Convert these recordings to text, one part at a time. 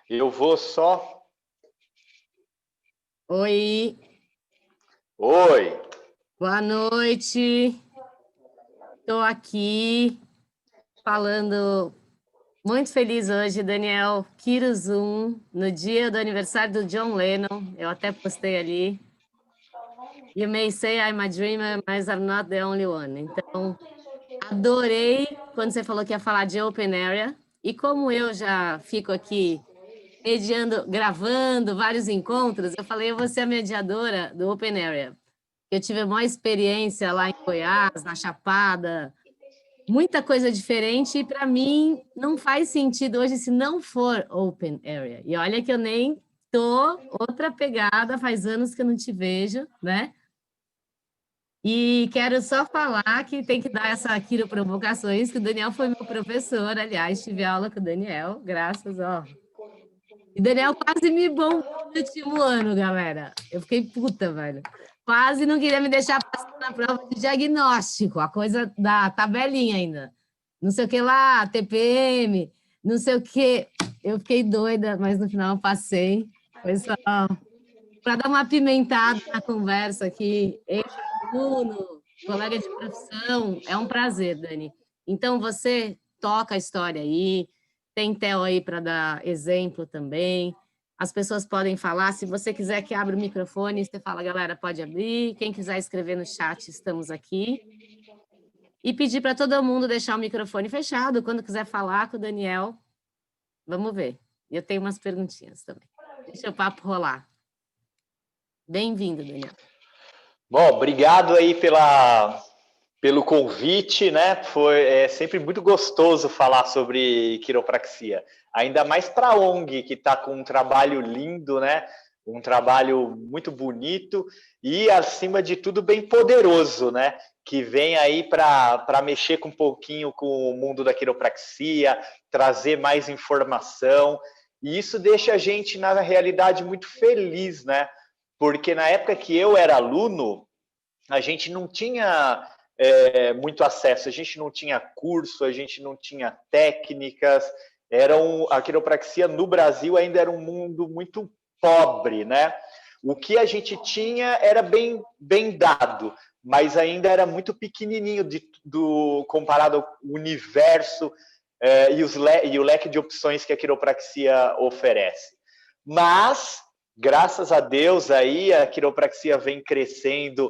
Eu vou só... Oi, Oi! boa noite. Estou aqui falando muito feliz hoje, Daniel Kiruzum, no dia do aniversário do John Lennon. Eu até postei ali. You may say I'm a dreamer, mas I'm not the only one. Então, adorei quando você falou que ia falar de Open Area. E como eu já fico aqui mediando, gravando vários encontros, eu falei, eu vou ser a mediadora do Open Area. Eu tive a maior experiência lá em Goiás, na Chapada, muita coisa diferente, e para mim não faz sentido hoje se não for Open Area. E olha que eu nem tô outra pegada, faz anos que eu não te vejo, né? E quero só falar que tem que dar essa Quiro Provocações, que o Daniel foi meu professor, aliás, tive aula com o Daniel, graças, ó. E Daniel quase me bombou no último ano, galera. Eu fiquei puta, velho. Quase não queria me deixar passar na prova de diagnóstico, a coisa da tabelinha ainda. Não sei o que lá, TPM, não sei o que. Eu fiquei doida, mas no final eu passei. Foi só para dar uma apimentada na conversa aqui, ex-aluno, colega de profissão. É um prazer, Dani. Então, você toca a história aí, tem Theo aí para dar exemplo também. As pessoas podem falar. Se você quiser que abra o microfone, você fala, galera, pode abrir. Quem quiser escrever no chat, estamos aqui. E pedir para todo mundo deixar o microfone fechado. Quando quiser falar com o Daniel, vamos ver. Eu tenho umas perguntinhas também. Deixa o papo rolar. Bem-vindo, Daniel. Bom, obrigado aí pelo convite, né? É sempre muito gostoso falar sobre quiropraxia. Ainda mais para a ONG, que está com um trabalho lindo, né? Um trabalho muito bonito e, acima de tudo, bem poderoso, né? Que vem aí para mexer com um pouquinho com o mundo da quiropraxia, trazer mais informação. E isso deixa a gente, na realidade, muito feliz, né? Porque na época que eu era aluno, a gente não tinha muito acesso, a gente não tinha curso, a gente não tinha técnicas, a quiropraxia no Brasil ainda era um mundo muito pobre, né? O que a gente tinha era bem dado, mas ainda era muito pequenininho comparado ao universo e o leque de opções que a quiropraxia oferece. Mas, graças a Deus, aí a quiropraxia vem crescendo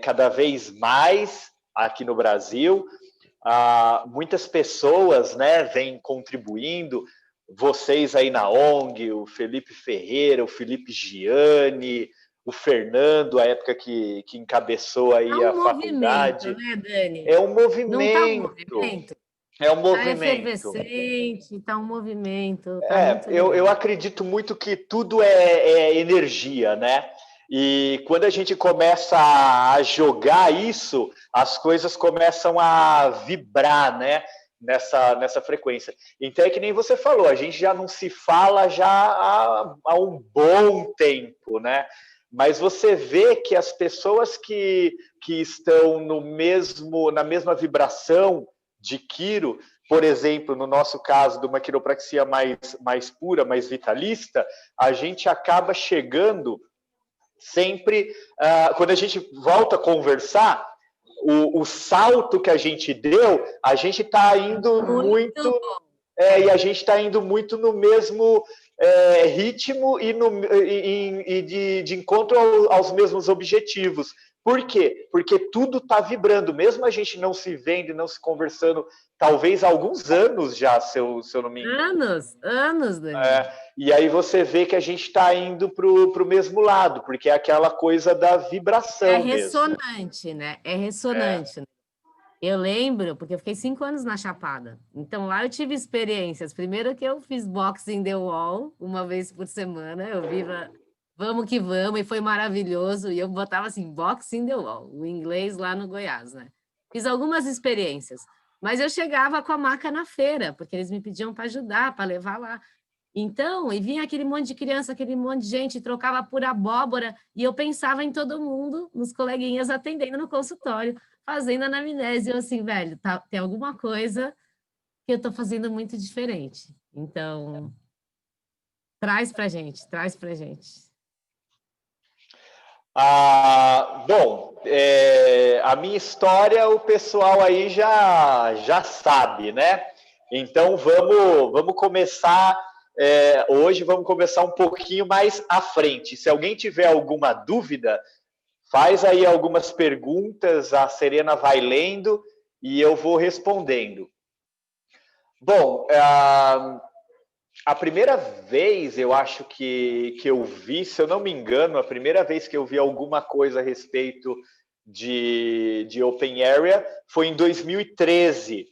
cada vez mais aqui no Brasil. Muitas pessoas, né, vêm contribuindo, vocês aí na ONG, o Felipe Ferreira, o Felipe Gianni, o Fernando, a época que encabeçou aí a Movimento, faculdade. né, Dani? É um Não está um movimento. movimento? É um Está movimento. efervescente, está um movimento, está muito Eu legal. acredito muito que tudo é energia, né? E quando a gente começa a jogar isso, as coisas começam a vibrar, né? Nessa frequência. Então é que nem você falou, a gente já não se fala já há um bom tempo, né? Mas você vê que as pessoas que estão na mesma vibração de Quiro, por exemplo, no nosso caso de uma quiropraxia mais pura, mais vitalista, a gente acaba chegando sempre, quando a gente volta a conversar, o salto que a gente deu, a gente está indo Muito muito, bom. e a gente está indo muito no mesmo ritmo e de encontro aos mesmos objetivos. Por quê? Porque tudo está vibrando, mesmo a gente não se vendo e não se conversando, talvez há alguns anos já, se eu não me engano. Anos, Dani. E aí você vê que a gente está indo para o mesmo lado, porque é aquela coisa da É vibração mesmo. ressonante, né? É ressonante. Eu lembro, porque eu fiquei 5 anos na Chapada. Então lá eu tive experiências. Primeiro que eu fiz boxing the wall uma vez por semana. Eu viva, vamos que vamos, e foi maravilhoso. E eu botava assim, boxing the wall, o inglês lá no Goiás, né? Fiz algumas experiências. Mas eu chegava com a maca na feira, porque eles me pediam para ajudar, para levar lá. Então, e vinha aquele monte de criança, aquele monte de gente, trocava por abóbora, e eu pensava em todo mundo, nos coleguinhas atendendo no consultório, fazendo anamnese. Eu assim, velho, tem alguma coisa que eu estou fazendo muito diferente. Então, Traz pra gente, traz pra gente. Bom, a minha história o pessoal aí já sabe, né? Então vamos começar hoje, vamos começar um pouquinho mais à frente. Se alguém tiver alguma dúvida, faz aí algumas perguntas, a Serena vai lendo e eu vou respondendo. Bom, a primeira vez, eu acho que eu vi, se eu não me engano, a primeira vez que eu vi alguma coisa a respeito de Open Area foi em 2013,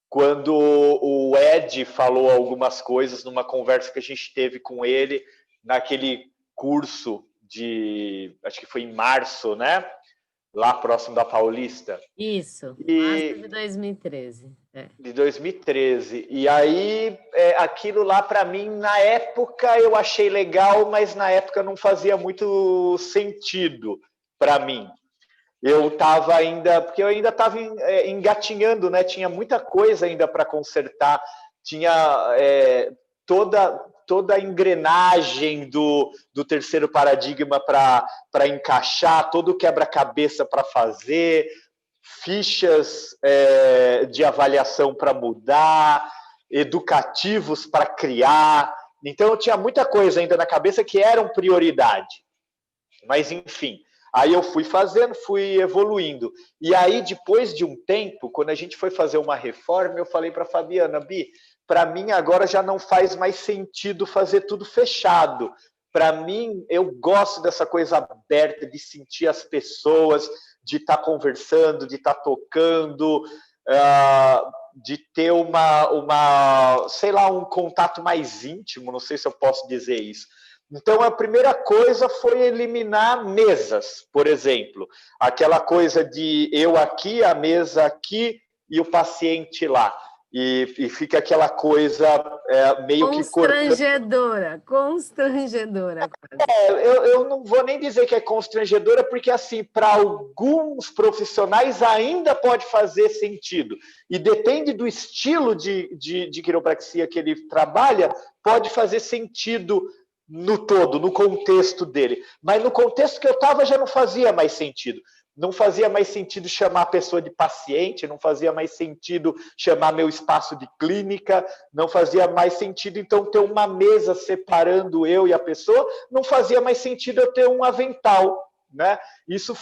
quando o Ed falou algumas coisas numa conversa que a gente teve com ele naquele curso acho que foi em março, né? Lá próximo da Paulista. Isso, março de 2013. De 2013. E aí, aquilo lá, para mim, na época, eu achei legal, mas na época não fazia muito sentido para mim. Eu estava ainda, porque eu ainda estava engatinhando, né? Tinha muita coisa ainda para consertar, tinha toda a engrenagem do terceiro paradigma para encaixar, todo o quebra-cabeça para fazer, fichas de avaliação para mudar, educativos para criar. Então, eu tinha muita coisa ainda na cabeça que eram prioridade. Mas, enfim, aí eu fui fazendo, fui evoluindo. E aí, depois de um tempo, quando a gente foi fazer uma reforma, eu falei para a Fabiana, Bi, para mim agora já não faz mais sentido fazer tudo fechado. Para mim, eu gosto dessa coisa aberta, de sentir as pessoas, de estar conversando, de estar tocando, de ter sei lá, um contato mais íntimo, não sei se eu posso dizer isso. Então, a primeira coisa foi eliminar mesas, por exemplo. Aquela coisa de eu aqui, a mesa aqui e o paciente lá. E fica aquela coisa meio que constrangedora, constrangedora. Eu não vou nem dizer que é constrangedora, porque assim, para alguns profissionais ainda pode fazer sentido. E depende do estilo de quiropraxia que ele trabalha, pode fazer sentido no todo, no contexto dele. Mas no contexto que eu estava já não fazia mais sentido. Não fazia mais sentido chamar a pessoa de paciente, não fazia mais sentido chamar meu espaço de clínica, não fazia mais sentido, então, ter uma mesa separando eu e a pessoa, não fazia mais sentido eu ter um avental, né? Isso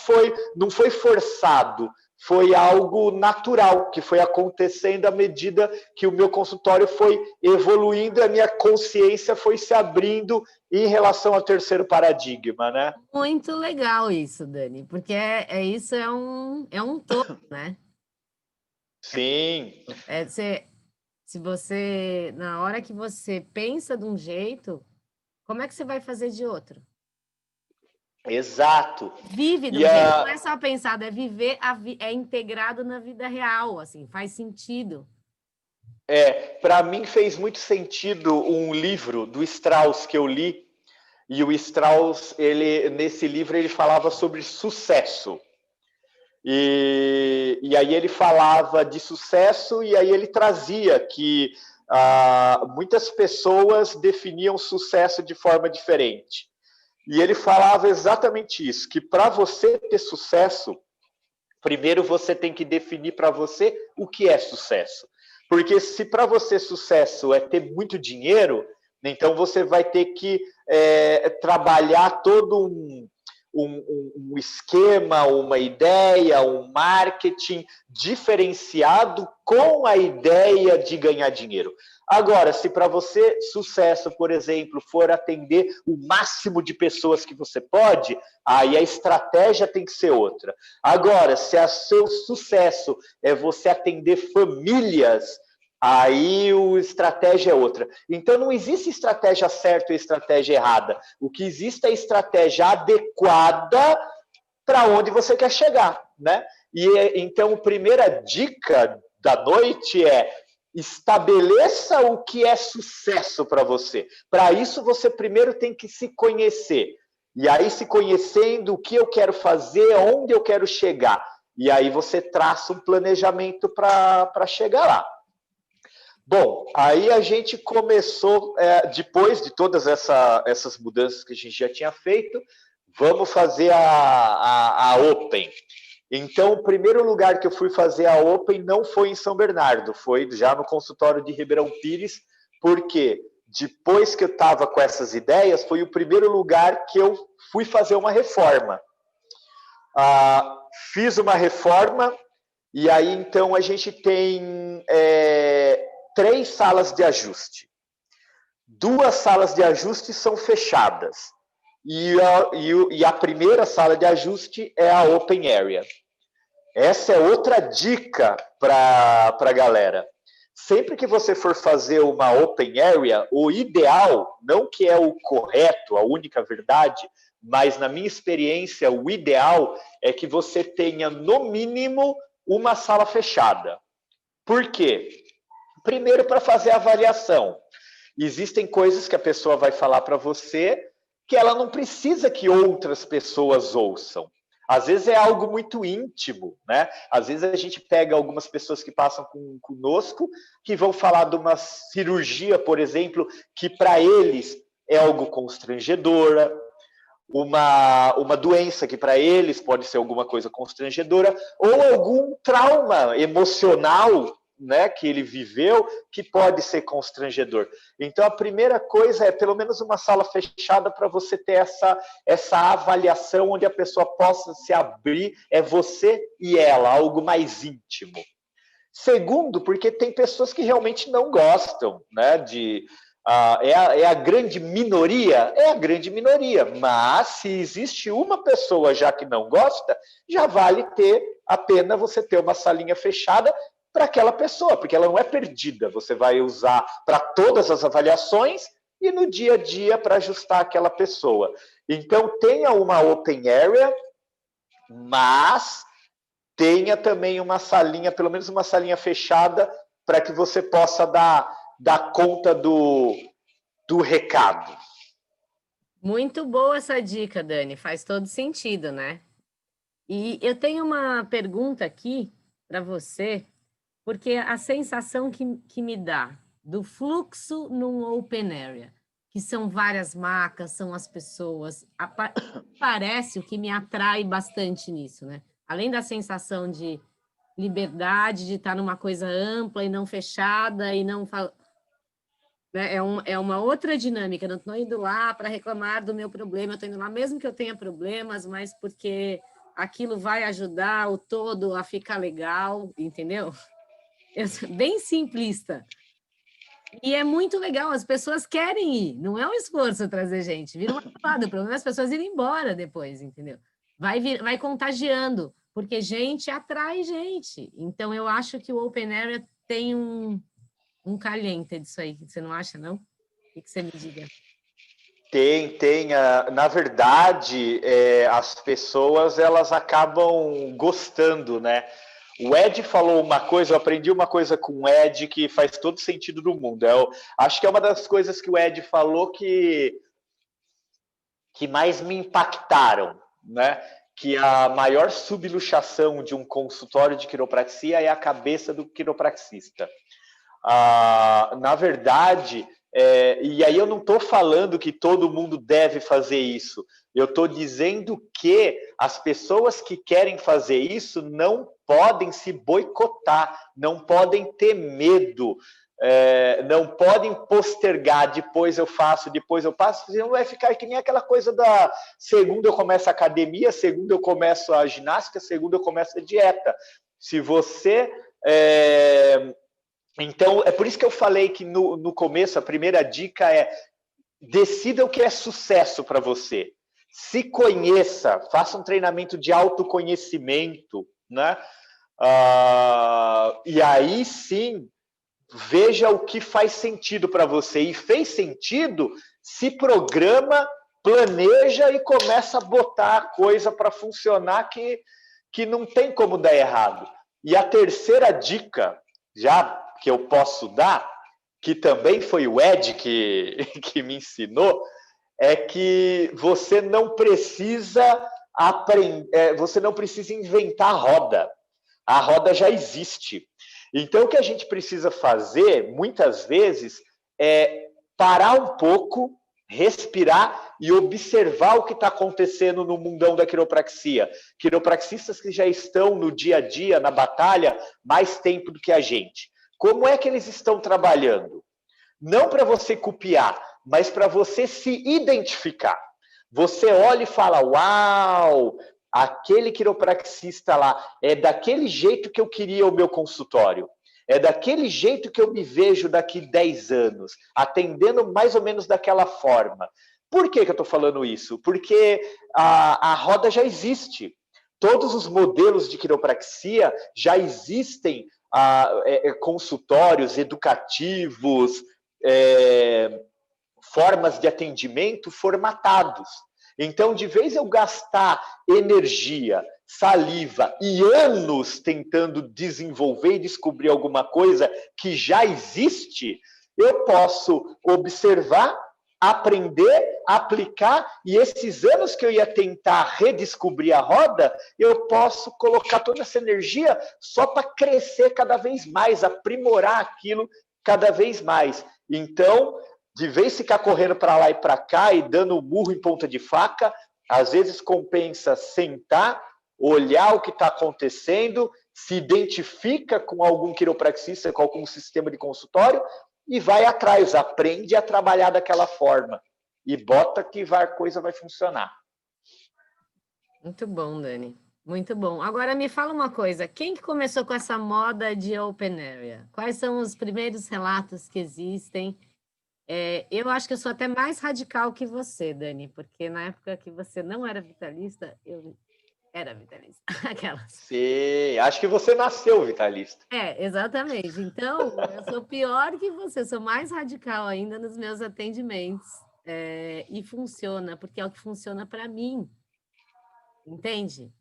não foi forçado, foi algo natural, que foi acontecendo à medida que o meu consultório foi evoluindo, a minha consciência foi se abrindo em relação ao terceiro paradigma, né? Muito legal isso, Dani, porque isso é um todo, né? Sim. Se você, na hora que você pensa de um jeito, como é que você vai fazer de outro? Exato. Vive de um jeito, não é só pensado, é viver, é integrado na vida real, assim, faz sentido. Para mim fez muito sentido um livro do Strauss que eu li, e o Strauss, nesse livro, ele falava sobre sucesso. E aí ele falava de sucesso, e aí ele trazia que muitas pessoas definiam sucesso de forma diferente. E ele falava exatamente isso, que para você ter sucesso, primeiro você tem que definir para você o que é sucesso. Porque se para você sucesso é ter muito dinheiro, então você vai ter que trabalhar todo um esquema, uma ideia, um marketing diferenciado com a ideia de ganhar dinheiro. Agora, se para você sucesso, por exemplo, for atender o máximo de pessoas que você pode, aí a estratégia tem que ser outra. Agora, se o seu sucesso é você atender famílias, aí a estratégia é outra. Então, não existe estratégia certa e estratégia errada. O que existe é estratégia adequada para onde você quer chegar, né? Então, a primeira dica da noite é: estabeleça o que é sucesso para você. Para isso, você primeiro tem que se conhecer. E aí, se conhecendo o que eu quero fazer, onde eu quero chegar. E aí você traça um planejamento para chegar lá. Bom, aí a gente começou, depois de todas essas mudanças que a gente já tinha feito, vamos fazer a Open. Então, o primeiro lugar que eu fui fazer a Open não foi em São Bernardo, foi já no consultório de Ribeirão Pires, porque depois que eu estava com essas ideias, foi o primeiro lugar que eu fui fazer uma reforma. Fiz uma reforma, e aí então a gente tem 3 salas de ajuste. 2 salas de ajuste são fechadas. E a primeira sala de ajuste é a Open Area. Essa é outra dica para a galera. Sempre que você for fazer uma Open Area, o ideal, não que é o correto, a única verdade, mas na minha experiência, o ideal é que você tenha, no mínimo, uma sala fechada. Por quê? Primeiro, para fazer a avaliação. Existem coisas que a pessoa vai falar para você que ela não precisa que outras pessoas ouçam. Às vezes é algo muito íntimo, né? Às vezes a gente pega algumas pessoas que passam conosco, que vão falar de uma cirurgia, por exemplo, que para eles é algo constrangedora, uma doença que para eles pode ser alguma coisa constrangedora, ou algum trauma emocional, né, que ele viveu, que pode ser constrangedor. Então, a primeira coisa é pelo menos uma sala fechada para você ter essa avaliação onde a pessoa possa se abrir, é você e ela, algo mais íntimo. Segundo, porque tem pessoas que realmente não gostam, né, é a grande minoria? É a grande minoria, mas se existe uma pessoa já que não gosta, já vale a pena você ter uma salinha fechada para aquela pessoa, porque ela não é perdida. Você vai usar para todas as avaliações e no dia a dia para ajustar aquela pessoa. Então, tenha uma Open Area, mas tenha também uma salinha, pelo menos uma salinha fechada, para que você possa dar conta do recado. Muito boa essa dica, Dani, faz todo sentido, né? E eu tenho uma pergunta aqui para você, porque a sensação que me dá do fluxo num open area, que são várias macas, são as pessoas, parece o que me atrai bastante nisso, né? Além da sensação de liberdade, de estar numa coisa ampla e não fechada, e não... É uma outra dinâmica, eu não estou indo lá para reclamar do meu problema, eu estou indo lá mesmo que eu tenha problemas, mas porque aquilo vai ajudar o todo a ficar legal, entendeu? Bem simplista. E é muito legal, as pessoas querem ir, não é um esforço trazer gente, vira uma salada, o problema é as pessoas irem embora depois, entendeu? Vai contagiando, porque gente atrai gente. Então, eu acho que o Open Area tem um caliente disso aí, você não acha, não? O que você me diga? Tem. Na verdade, as pessoas elas acabam gostando, né? O Ed falou uma coisa, eu aprendi uma coisa com o Ed que faz todo sentido do mundo. Acho que é uma das coisas que o Ed falou que mais me impactaram, né? Que a maior subluxação de um consultório de quiropraxia é a cabeça do quiropraxista. Na verdade, e aí eu não estou falando que todo mundo deve fazer isso, eu estou dizendo que as pessoas que querem fazer isso não podem se boicotar, não podem ter medo, não podem postergar, depois eu faço, senão vai ficar que nem aquela coisa da segunda eu começo a academia, segunda eu começo a ginástica, segunda eu começo a dieta. Se você... Então, é por isso que eu falei que no começo, a primeira dica é decida o que é sucesso para você. Se conheça, faça um treinamento de autoconhecimento, né? E aí sim, veja o que faz sentido para você. E fez sentido, se programa, planeja e começa a botar a coisa para funcionar que não tem como dar errado. E a terceira dica, já que eu posso dar, que também foi o Ed que me ensinou, é que você não precisa aprender, você não precisa inventar a roda já existe. Então, o que a gente precisa fazer, muitas vezes, é parar um pouco, respirar e observar o que está acontecendo no mundão da quiropraxia. Quiropraxistas que já estão no dia a dia, na batalha, mais tempo do que a gente. Como é que eles estão trabalhando? Não para você copiar, mas para você se identificar. Você olha e fala, uau, aquele quiropraxista lá, é daquele jeito que eu queria o meu consultório. É daquele jeito que eu me vejo daqui 10 anos, atendendo mais ou menos daquela forma. Por que eu estou falando isso? Porque a roda já existe. Todos os modelos de quiropraxia já existem, consultórios educativos, formas de atendimento formatados. Então, de vez eu gastar energia, saliva e anos tentando desenvolver e descobrir alguma coisa que já existe, eu posso observar, aprender, aplicar, e esses anos que eu ia tentar redescobrir a roda, eu posso colocar toda essa energia só para crescer cada vez mais, aprimorar aquilo cada vez mais. Então, de vez ficar correndo para lá e para cá e dando murro em ponta de faca, às vezes compensa sentar, olhar o que está acontecendo, se identifica com algum quiropraxista, com algum sistema de consultório e vai atrás, aprende a trabalhar daquela forma e bota que a coisa vai funcionar. Muito bom, Dani. Muito bom. Agora me fala uma coisa, quem que começou com essa moda de open area? Quais são os primeiros relatos que existem? Eu acho que eu sou até mais radical que você, Dani, porque na época que você não era vitalista, eu era vitalista. Aquelas. Sim, acho que você nasceu vitalista. Exatamente. Então, eu sou pior que você, sou mais radical ainda nos meus atendimentos. E funciona, porque é o que funciona para mim. Entende?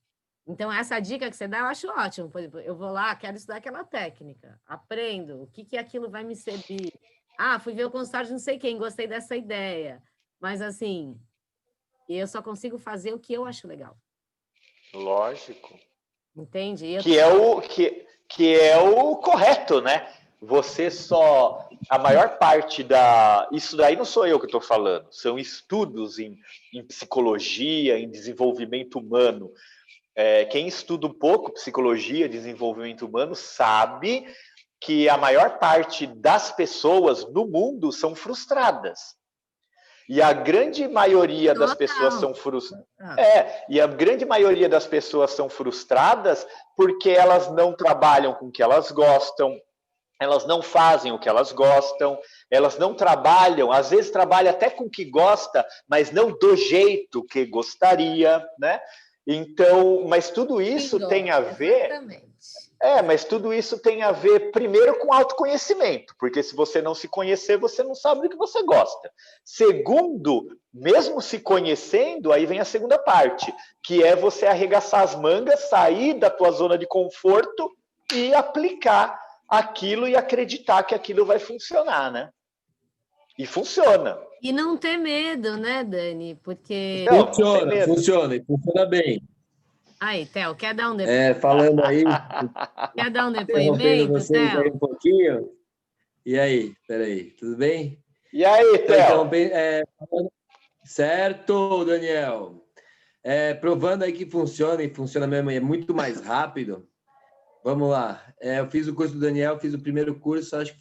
Então, essa dica que você dá, eu acho ótimo. Por exemplo, eu vou lá, quero estudar aquela técnica, aprendo, o que aquilo vai me servir. Fui ver o consultório de não sei quem, gostei dessa ideia. Mas, assim, eu só consigo fazer o que eu acho legal. Lógico. Entende? Que é o correto, né? Você só... A maior parte da... Isso daí não sou eu que estou falando. São estudos em psicologia, em desenvolvimento humano. Quem estuda um pouco psicologia, desenvolvimento humano, sabe que a maior parte das pessoas no mundo são frustradas. E a grande maioria das pessoas são frustradas. E a grande maioria das pessoas são frustradas porque elas não trabalham com o que elas gostam, elas não fazem o que elas gostam, elas não trabalham, às vezes trabalham até com o que gosta, mas não do jeito que gostaria, né? Então, mas tudo isso tem a ver... Exatamente. Mas tudo isso tem a ver, primeiro, com autoconhecimento, porque se você não se conhecer, você não sabe do que você gosta. Segundo, mesmo se conhecendo, aí vem a segunda parte, que é você arregaçar as mangas, sair da tua zona de conforto e aplicar aquilo e acreditar que aquilo vai funcionar, né? E funciona. E não ter medo, né, Dani? Porque... Funciona, e funciona bem. Aí, Theo, quer dar um depoimento? Falando aí... Quer dar um depoimento, vocês Theo? aí um pouquinho. E aí, peraí, tudo bem? E aí, Theo? Certo, Daniel. Provando aí que funciona, e funciona mesmo, e é muito mais rápido. Vamos lá. Eu fiz o curso do Daniel, fiz o primeiro curso, acho que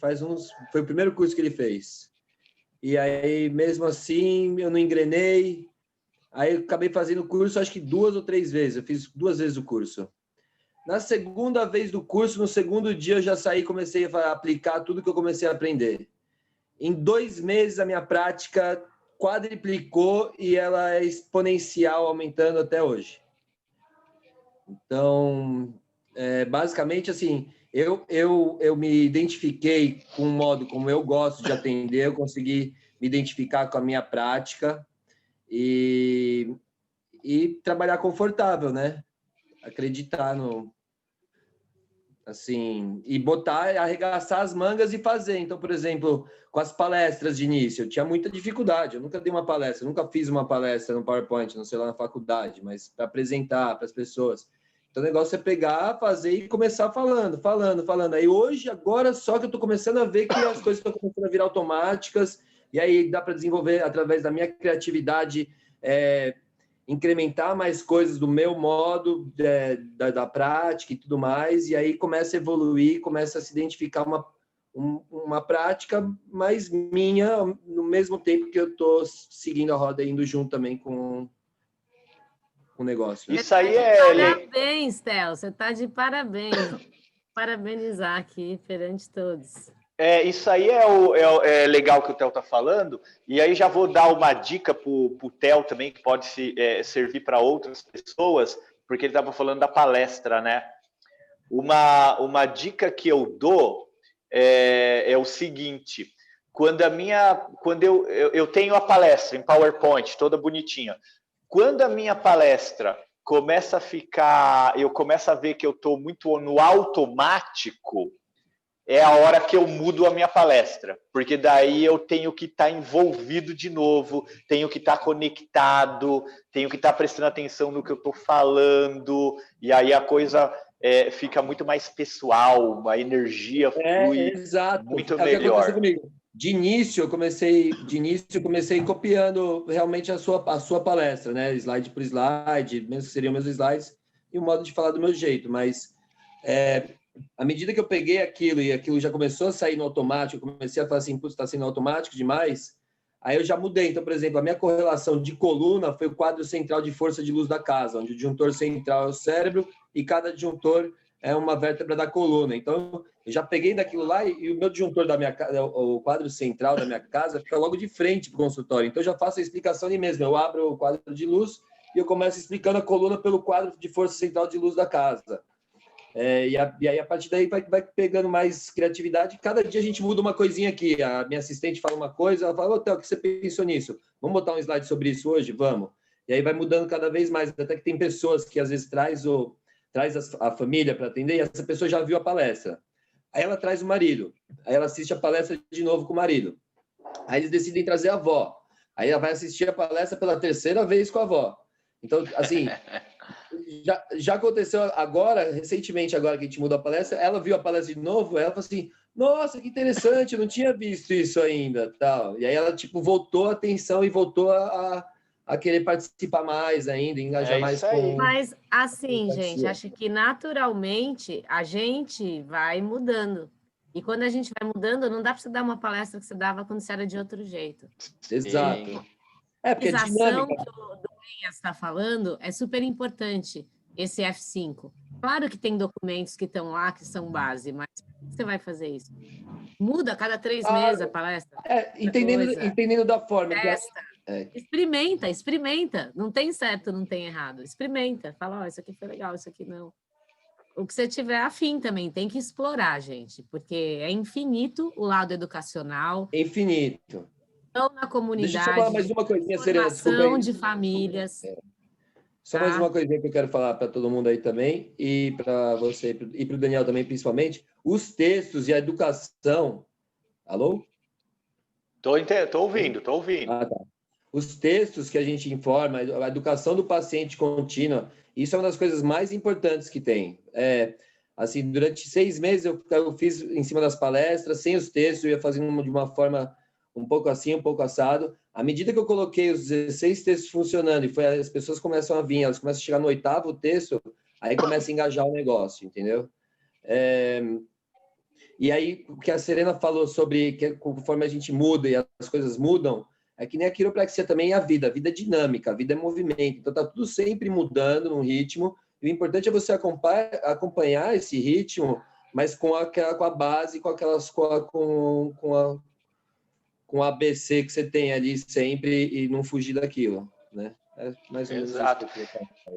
foi o primeiro curso que ele fez. E aí, mesmo assim, eu não engrenei. Aí eu acabei fazendo o curso, acho que 2 ou 3 vezes. Eu fiz 2 vezes o curso. Na segunda vez do curso, no segundo dia, eu já saí e comecei a aplicar tudo que eu comecei a aprender. Em 2 meses, a minha prática quadriplicou e ela é exponencial, aumentando até hoje. Então, basicamente, assim, eu me identifiquei com o modo como eu gosto de atender, eu consegui me identificar com a minha prática e trabalhar confortável, né? Acreditar no... Assim, e botar, arregaçar as mangas e fazer. Então, por exemplo, com as palestras de início, eu tinha muita dificuldade. Eu nunca dei uma palestra, nunca fiz uma palestra no PowerPoint, não sei lá, na faculdade, mas para apresentar para as pessoas. Então, o negócio é pegar, fazer e começar falando. Aí hoje, agora, só que eu estou começando a ver que as coisas estão começando a virar automáticas, e aí dá para desenvolver, através da minha criatividade, incrementar mais coisas do meu modo, da prática e tudo mais, e aí começa a evoluir, começa a se identificar uma prática mais minha, no mesmo tempo que eu estou seguindo a roda e indo junto também com o negócio. Né? Isso aí Parabéns, Theo, você está de parabéns. Parabenizar aqui perante todos. Isso aí é legal que o Theo está falando, e aí já vou dar uma dica para o Theo também, que pode servir para outras pessoas, porque ele estava falando da palestra, né? Uma dica que eu dou é o seguinte: quando eu tenho a palestra em PowerPoint, toda bonitinha, quando a minha palestra começa a ficar, eu começo a ver que eu estou muito no automático, é a hora que eu mudo a minha palestra, porque daí eu tenho que estar envolvido de novo, tenho que estar conectado, tenho que estar prestando atenção no que eu estou falando, e aí a coisa fica muito mais pessoal, a energia flui muito melhor. O que aconteceu comigo? De início, eu comecei copiando realmente a sua palestra, né? Slide por slide, mesmo que seriam meus slides, e o modo de falar do meu jeito, mas à medida que eu peguei aquilo e aquilo já começou a sair no automático, eu comecei a falar assim, putz, está sendo automático demais, aí eu já mudei. Então, por exemplo, a minha correlação de coluna foi o quadro central de força de luz da casa, onde o disjuntor central é o cérebro e cada disjuntor é uma vértebra da coluna. Então, eu já peguei daquilo lá e o meu disjuntor da minha casa, o quadro central da minha casa, fica logo de frente para o consultório. Então, eu já faço a explicação ali mesmo. Eu abro o quadro de luz e eu começo explicando a coluna pelo quadro de força central de luz da casa. E aí, a partir daí, vai pegando mais criatividade. Cada dia a gente muda uma coisinha aqui. A minha assistente fala uma coisa, ela fala, ô, Theo, o que você pensou nisso? Vamos botar um slide sobre isso hoje? Vamos. E aí vai mudando cada vez mais. Até que tem pessoas que, às vezes, traz a família para atender e essa pessoa já viu a palestra. Aí ela traz o marido. Aí ela assiste a palestra de novo com o marido. Aí eles decidem trazer a avó. Aí ela vai assistir a palestra pela terceira vez com a avó. Então, assim... Já aconteceu agora, recentemente, agora que a gente mudou a palestra, ela viu a palestra de novo, ela falou assim, nossa, que interessante, eu não tinha visto isso ainda, tal. E aí ela, tipo, voltou a atenção e voltou a querer participar mais ainda, engajar mais com... Mas, assim, gente, acho que naturalmente a gente vai mudando. E quando a gente vai mudando, não dá para você dar uma palestra que você dava quando você era de outro jeito. Exato. Porque a dinâmica que o Dominhas está falando é super importante, esse F5. Claro que tem documentos que estão lá, que são base, mas como você vai fazer isso? Muda a cada 3 meses a palestra? Entendendo da forma. Experimenta. Não tem certo, não tem errado. Experimenta. Fala, isso aqui foi legal, isso aqui não. O que você tiver afim também, tem que explorar, gente, porque é infinito o lado educacional. Infinito. Na comunidade, deixa eu falar mais uma coisinha, Serena, formação de famílias. Só mais uma coisinha que eu quero falar para todo mundo aí também, e para você, e para o Daniel também, principalmente. Os textos e a educação... Alô? Tô ouvindo. Ah, tá. Os textos que a gente informa, a educação do paciente contínua, isso é uma das coisas mais importantes que tem. Assim, durante 6 meses eu fiz em cima das palestras, sem os textos, eu ia fazendo de uma forma... um pouco assim, um pouco assado. À medida que eu coloquei os 16 textos funcionando e as pessoas começam a vir, elas começam a chegar no 8º texto, aí começa a engajar o negócio, entendeu? E aí, o que a Serena falou sobre que conforme a gente muda e as coisas mudam, é que nem a quiropraxia também é a vida é dinâmica, a vida é movimento, então tá tudo sempre mudando num ritmo, e o importante é você acompanhar esse ritmo, mas com a base, com a ABC que você tem ali sempre e não fugir daquilo, né? Mais ou menos. Exato.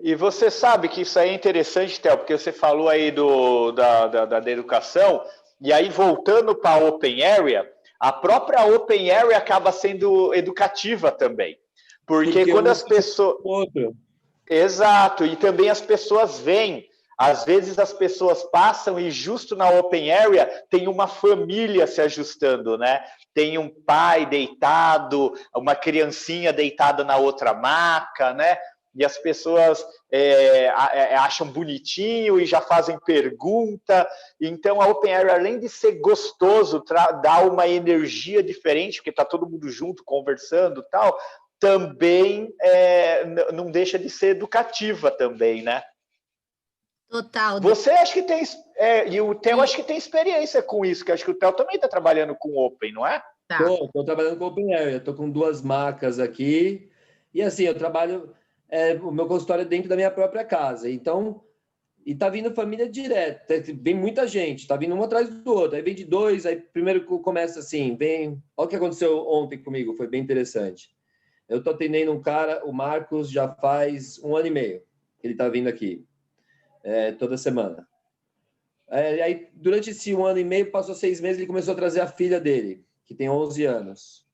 E você sabe que isso aí é interessante, Theo, porque você falou aí da educação, e aí voltando para a Open Area, a própria Open Area acaba sendo educativa também. Porque quando as pessoas... Exato, e também as pessoas veem. Às vezes as pessoas passam e justo na Open Area tem uma família se ajustando, né? Tem um pai deitado, uma criancinha deitada na outra maca, né? e as pessoas acham bonitinho e já fazem pergunta. Então, a Open Air, além de ser gostoso, dá uma energia diferente, porque está todo mundo junto, conversando e tal, também não deixa de ser educativa também, né? Total. Você acha que tem... e o Theo acho que tem experiência com isso, que acho que o Theo também está trabalhando com Open, não é? Tá. Estou trabalhando com Open Air, eu estou com 2 marcas aqui, e assim, eu trabalho, o meu consultório é dentro da minha própria casa, então, e tá vindo família direto, vem muita gente, tá vindo um atrás do outro, aí vem de 2, aí primeiro começa assim, olha o que aconteceu ontem comigo, foi bem interessante. Eu tô atendendo um cara, o Marcos, já faz 1 ano e meio, que ele tá vindo aqui, toda semana. Aí, durante esse 1 ano e meio, passou 6 meses, ele começou a trazer a filha dele, que tem 11 anos.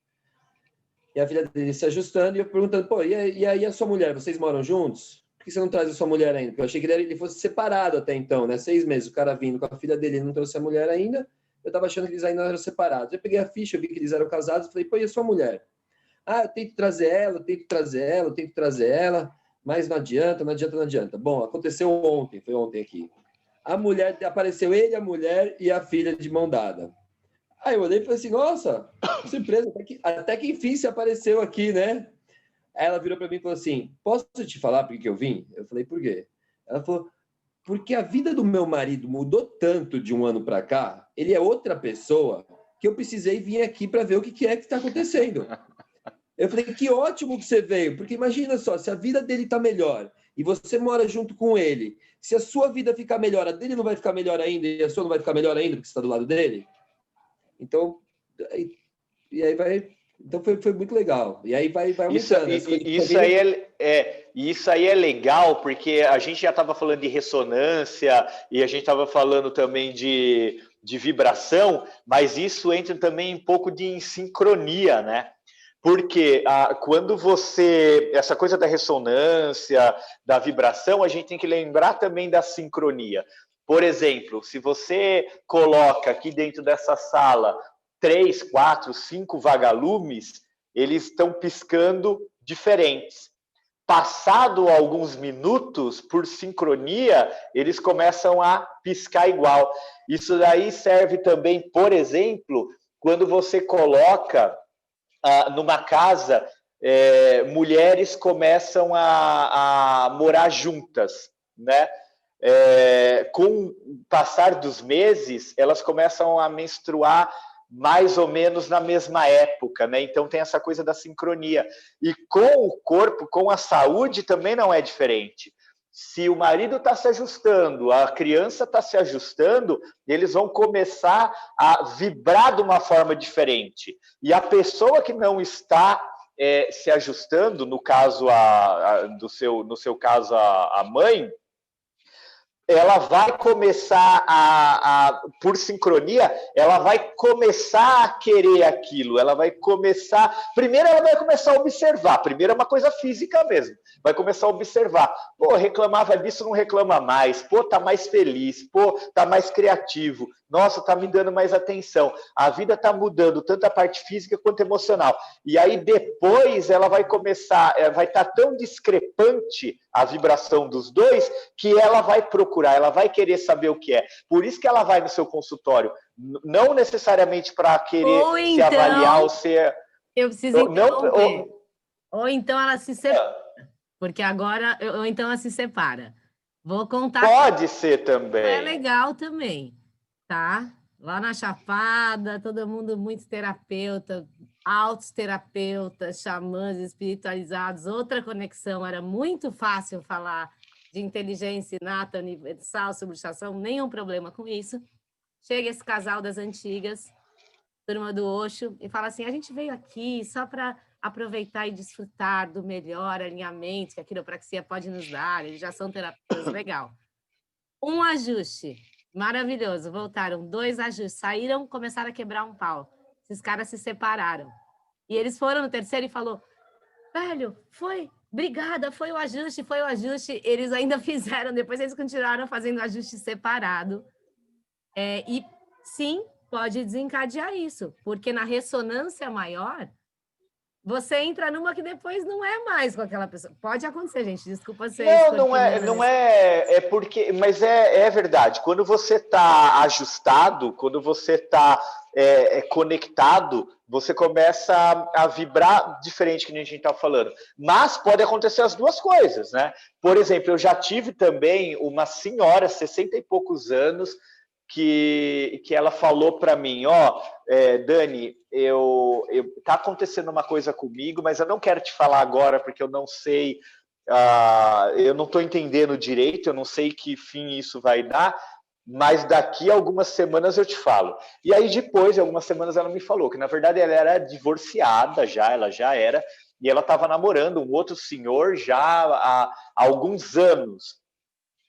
E a filha dele se ajustando, e eu perguntando, pô, e aí a sua mulher, vocês moram juntos? Por que você não traz a sua mulher ainda? Porque eu achei que ele fosse separado até então, né? 6 meses, o cara vindo com a filha dele, ele não trouxe a mulher ainda, eu tava achando que eles ainda eram separados. Eu peguei a ficha, eu vi que eles eram casados, falei, pô, e a sua mulher? Ah, eu tento trazer ela, eu tento trazer ela, eu tento trazer ela, mas não adianta, não adianta, não adianta. Bom, aconteceu ontem, foi ontem aqui. A mulher, apareceu ele, a mulher e a filha de mão dada. Aí eu olhei e falei assim, nossa, surpresa, até que enfim se apareceu aqui, né? Aí ela virou para mim e falou assim, posso te falar por que eu vim? Eu falei, por quê? Ela falou, porque a vida do meu marido mudou tanto de 1 ano para cá, ele é outra pessoa, que eu precisei vir aqui para ver o que é que está acontecendo. Eu falei, que ótimo que você veio, porque imagina só, se a vida dele está melhor e você mora junto com ele, se a sua vida ficar melhor, a dele não vai ficar melhor ainda e a sua não vai ficar melhor ainda porque você está do lado dele? Então, e aí vai... Então foi muito legal. E aí vai aumentando. Isso aí é legal, porque a gente já estava falando de ressonância e a gente estava falando também de vibração, mas isso entra também um pouco de sincronia, né? Porque quando essa coisa da ressonância, da vibração, a gente tem que lembrar também da sincronia. Por exemplo, se você coloca aqui dentro dessa sala 3, 4, 5 vagalumes, eles estão piscando diferentes. Passado alguns minutos, por sincronia, eles começam a piscar igual. Isso daí serve também, por exemplo, quando você coloca numa casa, mulheres começam a morar juntas, né? Com o passar dos meses, elas começam a menstruar mais ou menos na mesma época, né? Então tem essa coisa da sincronia. E com o corpo, com a saúde, também não é diferente. Se o marido está se ajustando, a criança está se ajustando, eles vão começar a vibrar de uma forma diferente. E a pessoa que não está se ajustando, no caso no seu caso a mãe, ela vai começar por sincronia, ela vai começar a querer aquilo, ela vai começar... Primeiro ela vai começar a observar, primeiro é uma coisa física mesmo, vai começar a observar, pô, reclamava disso, não reclama mais, pô, tá mais feliz, pô, tá mais criativo, nossa, tá me dando mais atenção, a vida tá mudando, tanto a parte física quanto emocional, e aí depois ela vai começar, vai estar tão discrepante a vibração dos dois, que ela vai procurar, ela vai querer saber o que é. Por isso que ela vai no seu consultório, não necessariamente para querer se avaliar ou ser... Eu preciso interromper. Ou então ela se separa, porque agora, ou então ela se separa. Vou contar. Pode ser também. É legal também, tá? Lá na Chapada, todo mundo muito terapeuta, altos terapeutas, xamãs espiritualizados, outra conexão, era muito fácil falar de inteligência inata, universal, subluxação, nenhum problema com isso. Chega esse casal das antigas, turma do Osho, e fala assim, a gente veio aqui só para aproveitar e desfrutar do melhor alinhamento que a quiropraxia pode nos dar, eles já são terapeutas, legal. Um ajuste, maravilhoso, voltaram, 2 ajustes, saíram, começaram a quebrar um pau. Esses caras se separaram. E eles foram no terceiro e falou, velho, obrigada, foi o ajuste. Eles ainda fizeram, depois eles continuaram fazendo ajuste separado. E sim, pode desencadear isso, porque na ressonância maior, você entra numa que depois não é mais com aquela pessoa. Pode acontecer, gente. Desculpa ser Não é porque, mas é verdade. Quando você está ajustado, quando você está conectado, você começa a vibrar diferente que nem a gente está falando. Mas pode acontecer as duas coisas, né? Por exemplo, eu já tive também uma senhora, 60 e poucos anos, que ela falou para mim, Dani, tá acontecendo uma coisa comigo, mas eu não quero te falar agora porque eu não sei, eu não estou entendendo direito, eu não sei que fim isso vai dar, mas daqui a algumas semanas eu te falo. E aí depois de algumas semanas ela me falou que na verdade ela era divorciada ela já era, e ela estava namorando um outro senhor já há alguns anos.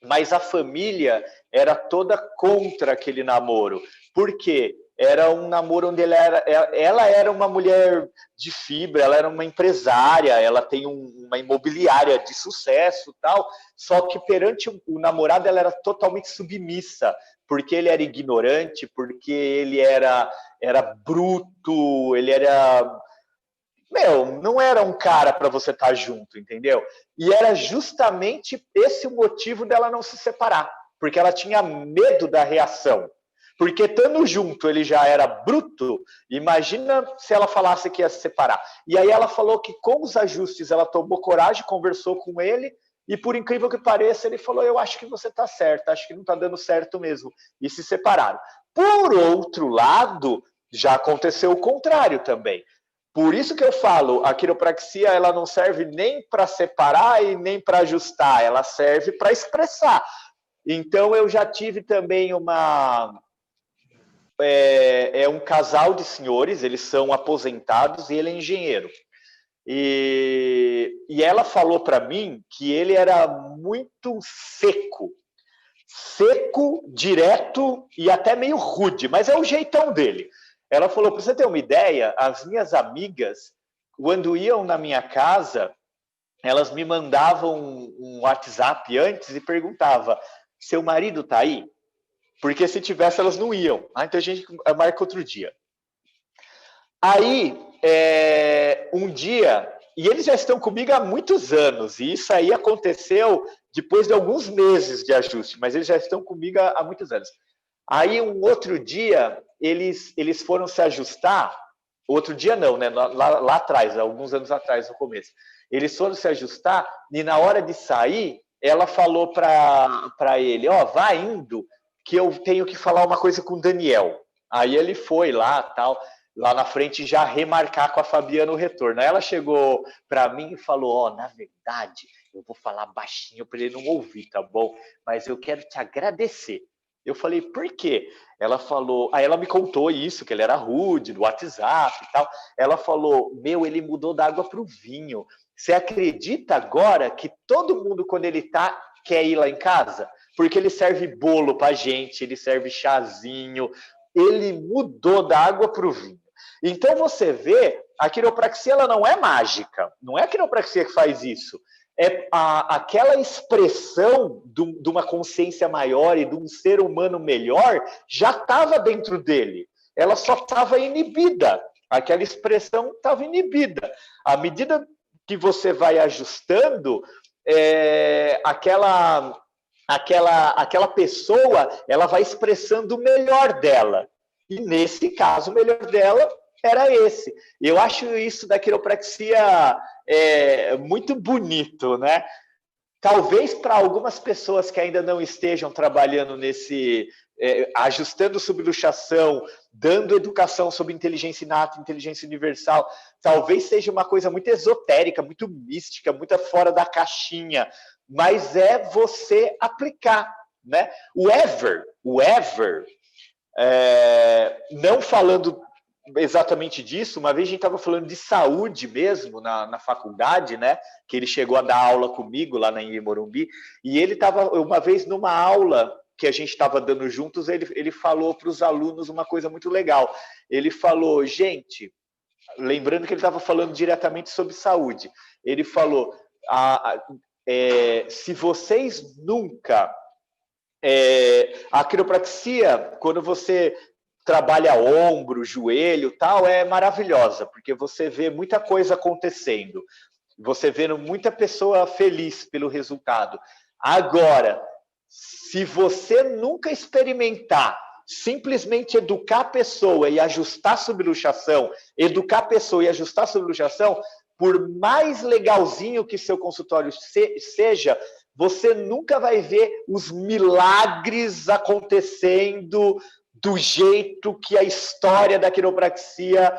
Mas a família era toda contra aquele namoro. Por quê? Era um namoro onde ela era uma mulher de fibra, ela era uma empresária, ela tem uma imobiliária de sucesso tal, só que perante o namorado ela era totalmente submissa, porque ele era ignorante, porque ele era bruto, ele era... não era um cara para você estar junto, entendeu? E era justamente esse o motivo dela não se separar, porque ela tinha medo da reação. Porque estando junto ele já era bruto, imagina se ela falasse que ia se separar. E aí ela falou que com os ajustes ela tomou coragem, conversou com ele, e por incrível que pareça, ele falou, eu acho que você está certo, acho que não está dando certo mesmo. E se separaram. Por outro lado, já aconteceu o contrário também. Por isso que eu falo, a quiropraxia ela não serve nem para separar e nem para ajustar, ela serve para expressar. Então eu já tive também um casal de senhores, eles são aposentados e ele é engenheiro. E ela falou para mim que ele era muito seco, direto e até meio rude, mas é o jeitão dele. Ela falou, para você ter uma ideia, as minhas amigas, quando iam na minha casa, elas me mandavam um WhatsApp antes e perguntavam, seu marido tá aí? Porque se tivesse, elas não iam. Então a gente marca outro dia. Aí, um dia, e eles já estão comigo há muitos anos, e isso aí aconteceu depois de alguns meses de ajuste, mas eles já estão comigo há muitos anos. Aí, um outro dia, eles foram se ajustar, outro dia não, né? Lá atrás, alguns anos atrás, no começo. Eles foram se ajustar e na hora de sair, ela falou para ele, vai indo, que eu tenho que falar uma coisa com o Daniel. Aí ele foi lá, tal, lá na frente já remarcar com a Fabiana o retorno. Aí ela chegou para mim e falou, na verdade, eu vou falar baixinho para ele não ouvir, tá bom? Mas eu quero te agradecer. Eu falei, por quê? Ela falou, aí ela me contou isso, que ele era rude, do WhatsApp e tal. Ela falou, ele mudou da água para o vinho. Você acredita agora que todo mundo, quando ele quer ir lá em casa? Porque ele serve bolo pra gente, ele serve chazinho, ele mudou da água para o vinho. Então você vê, a quiropraxia ela não é mágica, não é a quiropraxia que faz isso. É aquela expressão de uma consciência maior e de um ser humano melhor já estava dentro dele. Ela só estava inibida. Aquela expressão estava inibida. À medida que você vai ajustando, aquela pessoa ela vai expressando o melhor dela. E nesse caso, o melhor dela era esse. Eu acho isso da quiropraxia muito bonito, né? Talvez para algumas pessoas que ainda não estejam trabalhando ajustando subluxação, dando educação sobre inteligência inata, inteligência universal, talvez seja uma coisa muito esotérica, muito mística, muito fora da caixinha, mas é você aplicar, né? O ever, não falando exatamente disso, uma vez a gente estava falando de saúde mesmo na faculdade, né? Que ele chegou a dar aula comigo lá em Morumbi, e ele estava, uma vez numa aula que a gente estava dando juntos, ele falou para os alunos uma coisa muito legal. Ele falou, gente, lembrando que ele estava falando diretamente sobre saúde, ele falou, se vocês nunca... a quiropraxia, quando você trabalha ombro, joelho, tal, é maravilhosa, porque você vê muita coisa acontecendo. Você vê muita pessoa feliz pelo resultado. Agora, se você nunca experimentar, simplesmente educar a pessoa e ajustar sob luxação, educar a pessoa e ajustar sob luxação, por mais legalzinho que seu consultório seja, você nunca vai ver os milagres acontecendo do jeito que a história da quiropraxia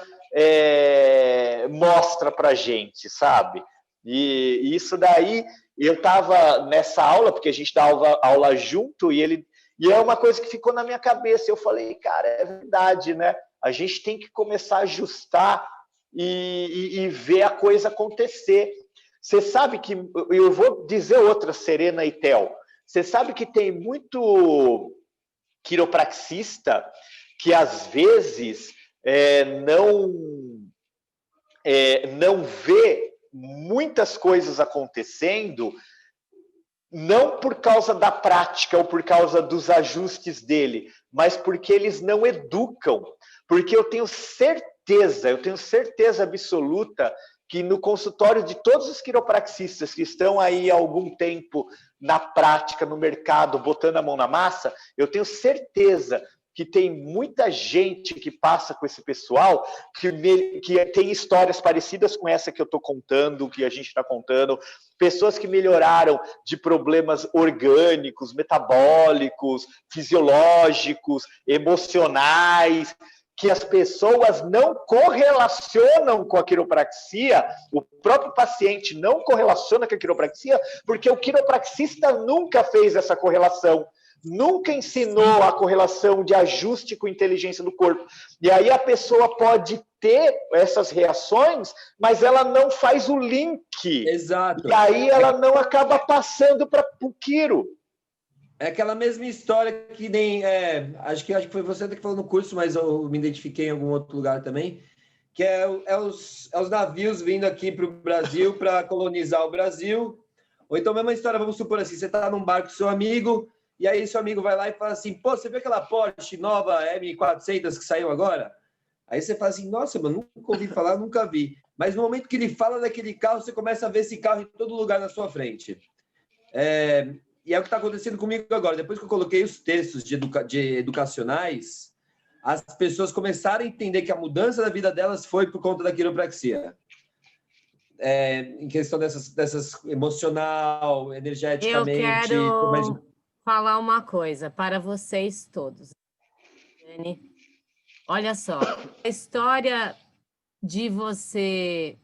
mostra pra gente, sabe? E isso daí, eu estava nessa aula, porque a gente dava aula junto, e é uma coisa que ficou na minha cabeça. Eu falei, cara, é verdade, né? A gente tem que começar a ajustar e ver a coisa acontecer. Você sabe que, eu vou dizer outra, Serena e Tel, você sabe que tem muito quiropraxista que às vezes não vê muitas coisas acontecendo, não por causa da prática ou por causa dos ajustes dele, mas porque eles não educam. Porque eu tenho certeza absoluta que no consultório de todos os quiropraxistas que estão aí há algum tempo na prática, no mercado, botando a mão na massa, eu tenho certeza que tem muita gente que passa com esse pessoal que tem histórias parecidas com essa que eu estou contando, que a gente está contando, pessoas que melhoraram de problemas orgânicos, metabólicos, fisiológicos, emocionais, que as pessoas não correlacionam com a quiropraxia, o próprio paciente não correlaciona com a quiropraxia, porque o quiropraxista nunca fez essa correlação, nunca ensinou a correlação de ajuste com inteligência do corpo. E aí a pessoa pode ter essas reações, mas ela não faz o link. Exato. E aí ela não acaba passando para o quiro. É aquela mesma história que nem... acho que foi você que falou no curso, mas eu me identifiquei em algum outro lugar também, que os navios vindo aqui para o Brasil para colonizar o Brasil. Ou então, mesma história, vamos supor assim, você está num barco com seu amigo, e aí seu amigo vai lá e fala assim, pô, você viu aquela Porsche nova M400 que saiu agora? Aí você fala assim, nossa, mano, nunca ouvi falar, nunca vi. Mas no momento que ele fala daquele carro, você começa a ver esse carro em todo lugar na sua frente. E é o que está acontecendo comigo agora. Depois que eu coloquei os textos de educacionais, as pessoas começaram a entender que a mudança da vida delas foi por conta da quiropraxia. Em questão dessas emocional, energeticamente... Eu quero falar uma coisa para vocês todos. Dani, olha só, a história de você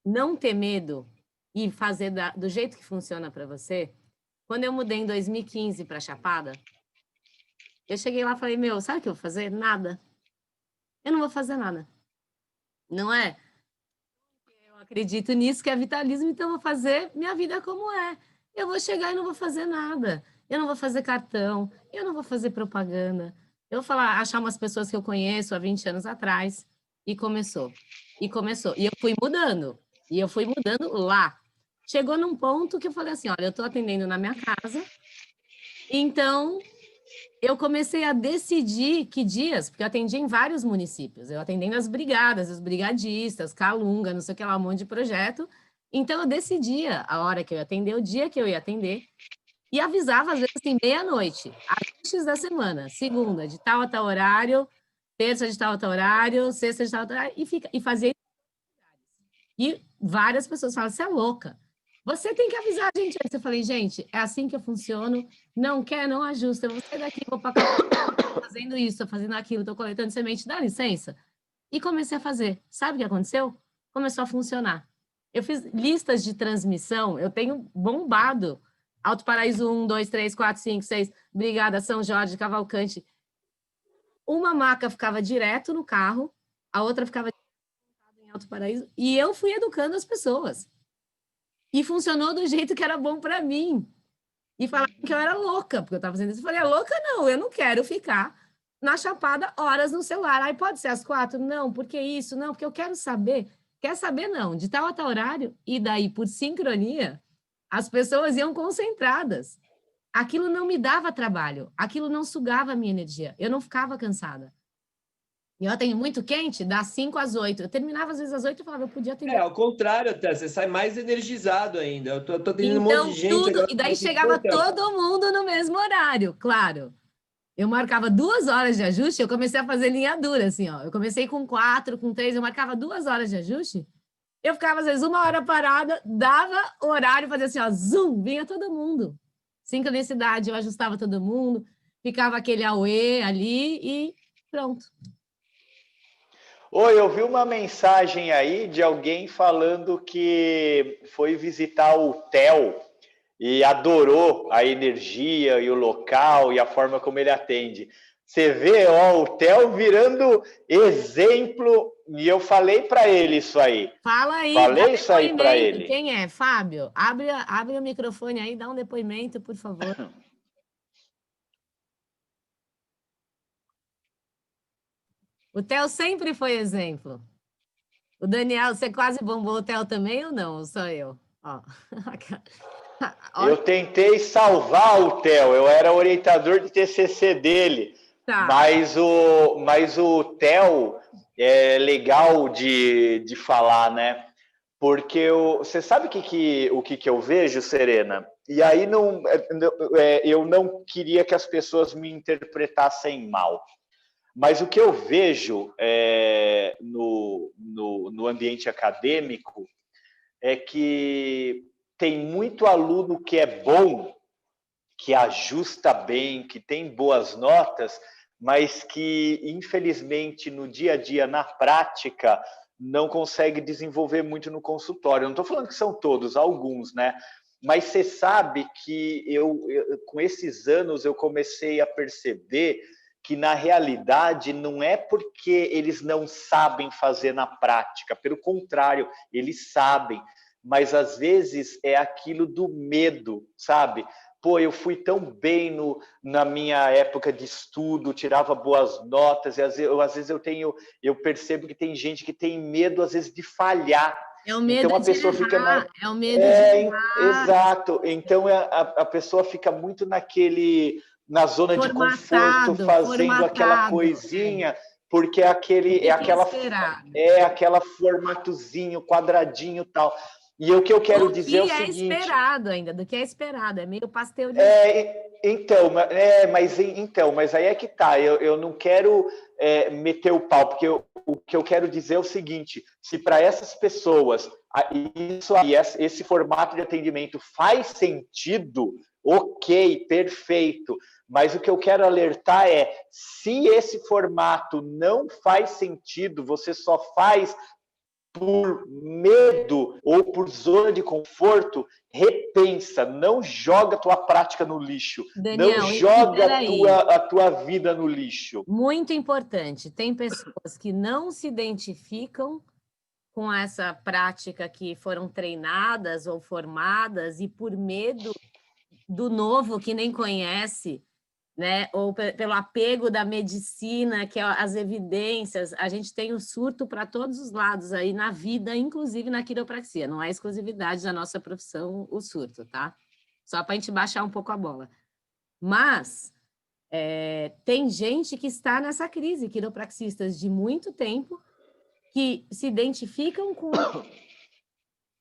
não ter medo e fazer do jeito que funciona para você... Quando eu mudei em 2015 para Chapada, eu cheguei lá e falei, sabe o que eu vou fazer? Nada. Eu não vou fazer nada. Não é? Eu acredito nisso, que é vitalismo, então eu vou fazer minha vida como é. Eu vou chegar e não vou fazer nada. Eu não vou fazer cartão, eu não vou fazer propaganda. Eu vou achar umas pessoas que eu conheço há 20 anos atrás. E começou. E eu fui mudando. E eu fui mudando lá. Chegou num ponto que eu falei assim, olha, eu estou atendendo na minha casa, então eu comecei a decidir que dias, porque eu atendi em vários municípios, eu atendendo as brigadas, os brigadistas, Calunga, não sei o que lá, um monte de projeto, então eu decidia a hora que eu ia atender, o dia que eu ia atender, e avisava, às vezes, assim, meia-noite, antes da semana, segunda, de tal a tal horário, terça de tal a tal horário, sexta de tal a tal horário, e fazia isso. E várias pessoas falam, você é louca. Você tem que avisar a gente. Aí eu falei, gente, é assim que eu funciono. Não quer, não ajusta. Eu vou sair daqui, vou para cá, estou fazendo isso, estou fazendo aquilo, estou coletando semente, dá licença. E comecei a fazer. Sabe o que aconteceu? Começou a funcionar. Eu fiz listas de transmissão, eu tenho bombado. Alto Paraíso 1, 2, 3, 4, 5, 6, Brigada, São Jorge, Cavalcante. Uma maca ficava direto no carro, a outra ficava em Alto Paraíso, e eu fui educando as pessoas. E funcionou do jeito que era bom para mim. E falaram que eu era louca, porque eu estava fazendo isso. Eu falei, louca não, eu não quero ficar na Chapada horas no celular. Aí pode ser às 4? Não, porque isso? Não, porque eu quero saber. Quer saber? Não, de tal a tal horário. E daí, por sincronia, as pessoas iam concentradas. aquilo não me dava trabalho, aquilo não sugava a minha energia, eu não ficava cansada. E eu tenho muito quente, das 5 às 8. Eu terminava às vezes às 8 e falava, eu podia atender. Ao contrário, até, você sai mais energizado ainda. Eu tô atendendo um Então, monte de gente tudo, agora. e daí chegava todo mundo no mesmo horário, claro. Eu marcava 2 horas de ajuste, eu comecei a fazer linha dura, assim, ó. Eu comecei com 4, com 3, eu marcava 2 horas de ajuste. Eu ficava, às vezes, 1 hora parada, dava horário, fazia assim, ó, zoom, vinha todo mundo. Sincronicidade, eu ajustava todo mundo, ficava aquele auê ali e pronto. Oi, eu vi uma mensagem aí de alguém falando que foi visitar o hotel e adorou a energia e o local e a forma como ele atende. Você vê, ó, o Theo virando exemplo, e eu falei para ele isso aí. Fala aí, falei isso aí para ele. Quem é? Fábio, abre o microfone aí, dá um depoimento, por favor. O Theo sempre foi exemplo. O Daniel, você quase bombou o Theo também ou não? Ou só eu? Ó. Eu tentei salvar o Theo, eu era orientador de TCC dele, Tá. mas o Theo é legal de falar, né? Porque você sabe o que eu vejo, Serena? E aí eu não queria que as pessoas me interpretassem mal. Mas o que eu vejo no ambiente acadêmico é que tem muito aluno que é bom, que ajusta bem, que tem boas notas, mas que, infelizmente, no dia a dia, na prática, não consegue desenvolver muito no consultório. Eu não estou falando que são todos, alguns, né? Mas você sabe que com esses anos, eu comecei a perceber que, na realidade, não é porque eles não sabem fazer na prática, pelo contrário, eles sabem, mas às vezes é aquilo do medo, sabe? Pô, eu fui tão bem na minha época de estudo, tirava boas notas, e às vezes eu percebo que tem gente que tem medo, às vezes, de falhar. É o medo então a de pessoa errar, fica é o medo de errar. Exato. Então a pessoa fica muito na zona de conforto, fazendo aquela coisinha, porque aquela formatozinho, quadradinho e tal. E o que eu quero dizer é o seguinte... Do que é esperado, é meio pastel de... mas aí é que tá, eu não quero meter o pau, porque o que eu quero dizer é o seguinte, se para essas pessoas esse formato de atendimento faz sentido, ok, perfeito, mas o que eu quero alertar é, se esse formato não faz sentido, você só faz por medo ou por zona de conforto, repensa, não joga a tua prática no lixo, Daniel, não joga a tua vida no lixo. Muito importante, tem pessoas que não se identificam com essa prática que foram treinadas ou formadas e por medo do novo que nem conhece, né? Ou pelo apego da medicina, que é as evidências, a gente tem o surto para todos os lados aí na vida, inclusive na quiropraxia, não é exclusividade da nossa profissão o surto, tá? Só para a gente baixar um pouco a bola. Mas tem gente que está nessa crise, quiropraxistas de muito tempo, que se identificam com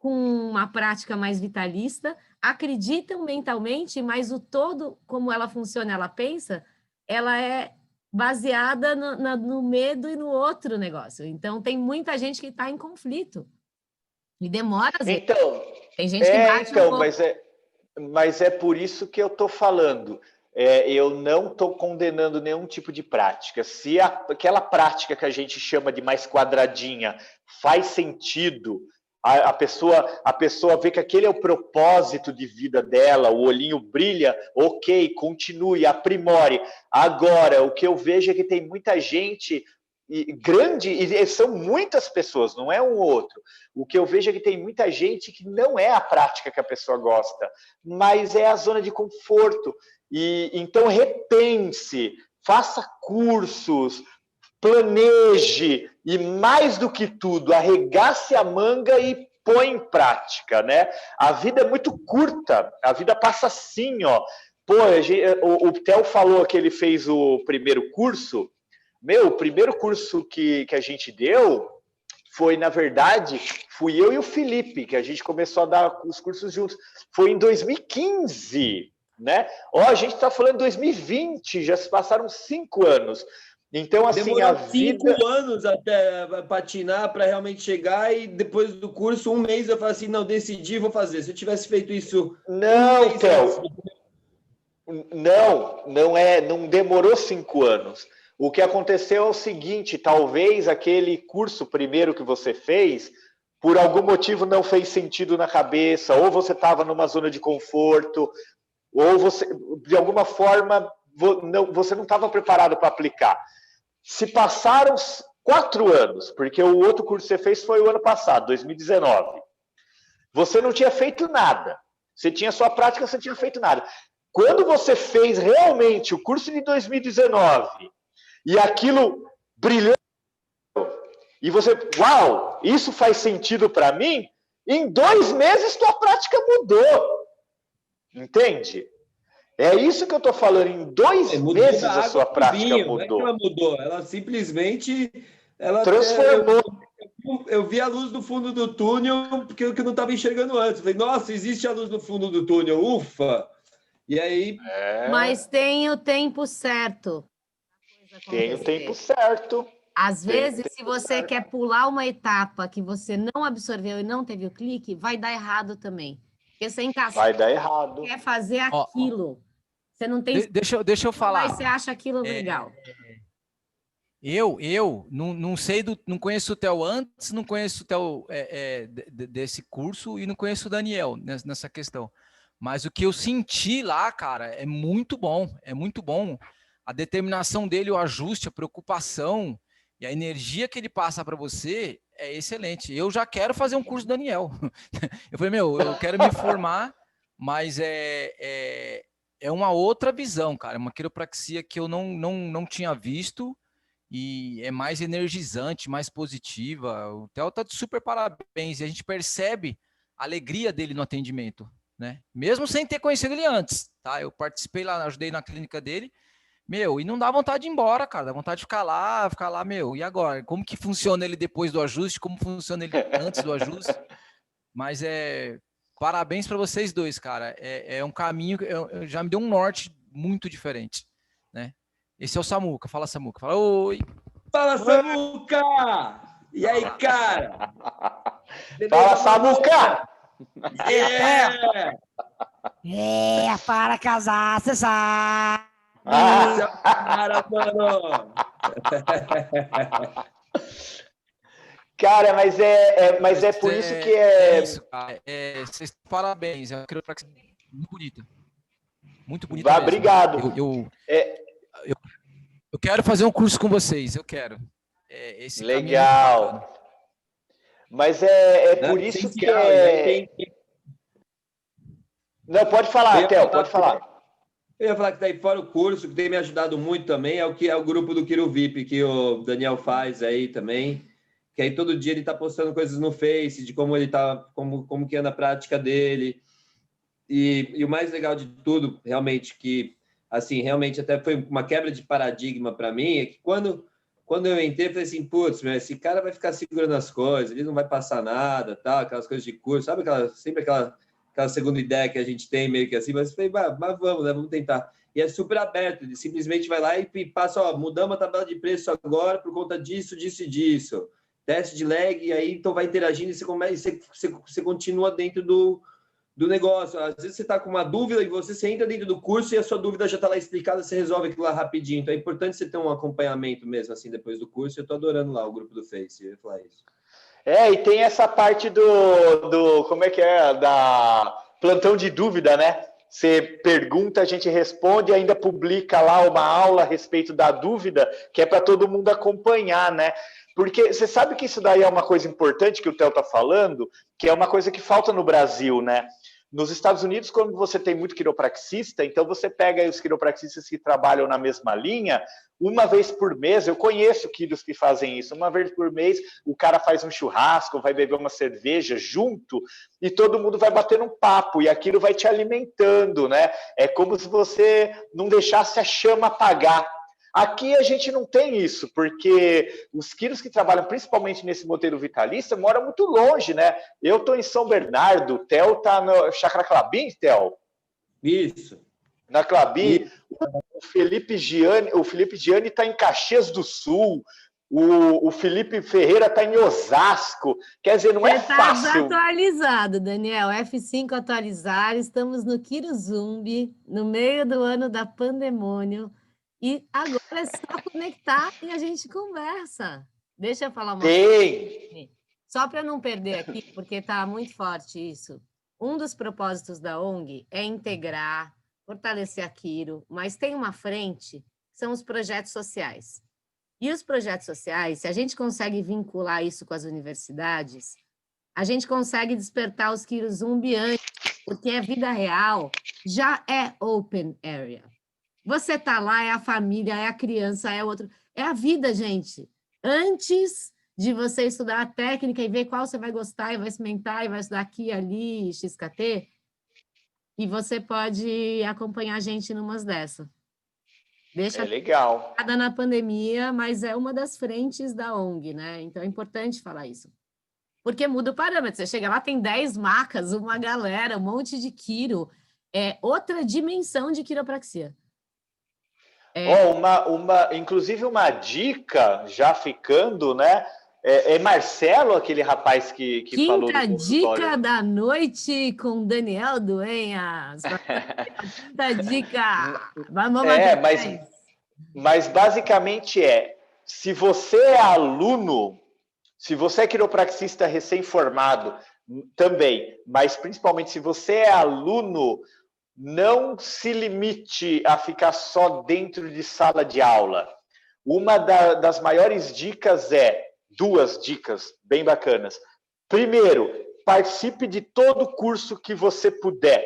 uma prática mais vitalista, acreditam mentalmente, mas o todo, como ela funciona, ela pensa, ela é baseada no medo e no outro negócio. Então, tem muita gente que está em conflito. E demora, às vezes. Então, tem gente que bate um pouco. Mas é por isso que eu estou falando. Eu não estou condenando nenhum tipo de prática. Se aquela prática que a gente chama de mais quadradinha faz sentido, a pessoa vê que aquele é o propósito de vida dela, o olhinho brilha, ok, continue, aprimore. Agora, o que eu vejo é que tem muita gente e são muitas pessoas, não é um ou outro. O que eu vejo é que tem muita gente que não é a prática que a pessoa gosta, mas é a zona de conforto. E então repense, faça cursos, planeje e, mais do que tudo, arregace a manga e põe em prática, né? A vida é muito curta, a vida passa assim, ó. Pô, o Theo falou que ele fez o primeiro curso. Meu, o primeiro curso que a gente deu foi, na verdade, fui eu e o Felipe, que a gente começou a dar os cursos juntos. Foi em 2015, né? Ó, a gente está falando 2020, já se passaram 5 anos. Então, assim, Demorou a vida... 5 anos até patinar para realmente chegar e depois do curso, 1 mês eu falei assim, não, decidi, vou fazer. Se eu tivesse feito isso Não, Theo. Não demorou 5 anos. O que aconteceu é o seguinte, talvez aquele curso primeiro que você fez, por algum motivo não fez sentido na cabeça, ou você estava numa zona de conforto, ou você, de alguma forma, você não estava preparado para aplicar. Se passaram 4 anos, porque o outro curso que você fez foi o ano passado, 2019. Você não tinha feito nada. Você tinha sua prática, você tinha feito nada. Quando você fez realmente o curso de 2019 e aquilo brilhou, e você, uau, isso faz sentido para mim, em 2 meses tua prática mudou. Entende? É isso que eu estou falando, em 2 meses a sua prática mudou. Não é que ela mudou, ela simplesmente... Ela transformou. Eu vi a luz no fundo do túnel, porque eu não estava enxergando antes. Eu falei, nossa, existe a luz no fundo do túnel, ufa! E aí... Mas tem o tempo certo. Tem o tempo certo. Às vezes, se você quer pular uma etapa que você não absorveu e não teve o clique, vai dar errado também. Porque você vai dar errado. Quer fazer aquilo. Você não tem... Deixa eu falar. Mas você acha aquilo legal. Eu não sei, não conheço o Theo antes, não conheço o Theo desse curso e não conheço o Daniel nessa questão. Mas o que eu senti lá, cara, é muito bom. É muito bom. A determinação dele, o ajuste, a preocupação e a energia que ele passa para você é excelente. Eu já quero fazer um curso Daniel. Eu falei, eu quero me formar, mas é uma outra visão, cara. É uma quiropraxia que eu não tinha visto e é mais energizante, mais positiva. O Theo tá de super parabéns. E a gente percebe a alegria dele no atendimento, né? Mesmo sem ter conhecido ele antes, tá? Eu participei lá, ajudei na clínica dele, e não dá vontade de ir embora, cara. Dá vontade de ficar lá, e agora? Como que funciona ele depois do ajuste? Como funciona ele antes do ajuste? Mas parabéns para vocês dois, cara. É um caminho que já me deu um norte muito diferente, né? Esse é o Samuca. Fala, Samuca. Fala, oi. Fala, Samuca! E aí, cara? Fala, Samuca! Para casar, você sabe. Cara, mano! Cara, mas é por isso que é... Isso, cara. Vocês, parabéns. Eu quero que muito bonita. Muito bonita mesmo. Obrigado. Eu quero fazer um curso com vocês. Eu quero. Esse legal. Mas por isso que Não, pode falar, Theo, pode falar. Eu ia falar que daí fora o curso, que tem me ajudado muito também, é o grupo do Quiro VIP, que o Daniel faz aí também, que aí todo dia ele tá postando coisas no Face, de como ele tá, como que anda a prática dele, e o mais legal de tudo, realmente, que, assim, realmente até foi uma quebra de paradigma para mim, é que quando eu entrei, eu falei assim, putz, esse cara vai ficar segurando as coisas, ele não vai passar nada, tal, aquelas coisas de curso, sabe sempre aquela segunda ideia que a gente tem, meio que assim, mas eu falei, mas vamos, né? Vamos tentar. E é super aberto, ele simplesmente vai lá e passa, mudamos a tabela de preço agora por conta disso, disso e disso. Teste de lag, e aí então vai interagindo e você continua dentro do negócio. Às vezes você está com uma dúvida e você entra dentro do curso e a sua dúvida já está lá explicada, você resolve aquilo lá rapidinho. Então é importante você ter um acompanhamento mesmo, assim, depois do curso. Eu estou adorando lá o grupo do Face, eu ia falar isso. E tem essa parte como é que é? Da plantão de dúvida, né? Você pergunta, a gente responde e ainda publica lá uma aula a respeito da dúvida, que é para todo mundo acompanhar, né? Porque você sabe que isso daí é uma coisa importante que o Theo está falando, que é uma coisa que falta no Brasil, né? Nos Estados Unidos, quando você tem muito quiropraxista, então você pega aí os quiropraxistas que trabalham na mesma linha, uma vez por mês, eu conheço quiros que fazem isso, uma vez por mês o cara faz um churrasco, vai beber uma cerveja junto e todo mundo vai bater um papo e aquilo vai te alimentando, né? É como se você não deixasse a chama apagar. Aqui a gente não tem isso, porque os quiros que trabalham principalmente nesse modelo vitalista moram muito longe, né? Eu estou em São Bernardo, o Theo está no Chácara Clabim, Theo? Isso. Na Clabim, o Felipe Gianni está em Caxias do Sul, o Felipe Ferreira está em Osasco. Quer dizer, não é fácil. Está desatualizado, Daniel. F5 atualizar, estamos no Kirozumbi, no meio do ano da pandemônio, e agora é só conectar e a gente conversa. Deixa eu falar uma coisa. Só para não perder aqui, porque está muito forte isso. Um dos propósitos da ONG é integrar, fortalecer a Quiro, mas tem uma frente, que são os projetos sociais. E os projetos sociais, se a gente consegue vincular isso com as universidades, a gente consegue despertar os Kirozumbi antes, porque a vida real já é open area. Você está lá, é a família, é a criança, é outro... É a vida, gente. Antes de você estudar a técnica e ver qual você vai gostar, e vai experimentar, e vai estudar aqui, ali, XKT, e você pode acompanhar a gente numas dessas. É legal. Na pandemia, mas é uma das frentes da ONG, né? Então é importante falar isso. Porque muda o parâmetro. Você chega lá, tem 10 macas, uma galera, um monte de quiro. É outra dimensão de quiropraxia. Inclusive uma dica, já ficando, né? É Marcelo, aquele rapaz que falou do consultório. Dica da noite com Daniel Duenhas. Quinta dica. Vamos mas basicamente se você é aluno, se você é quiropraxista recém-formado também, mas principalmente se você é aluno, não se limite a ficar só dentro de sala de aula. Uma das maiores dicas duas dicas bem bacanas. Primeiro, participe de todo curso que você puder,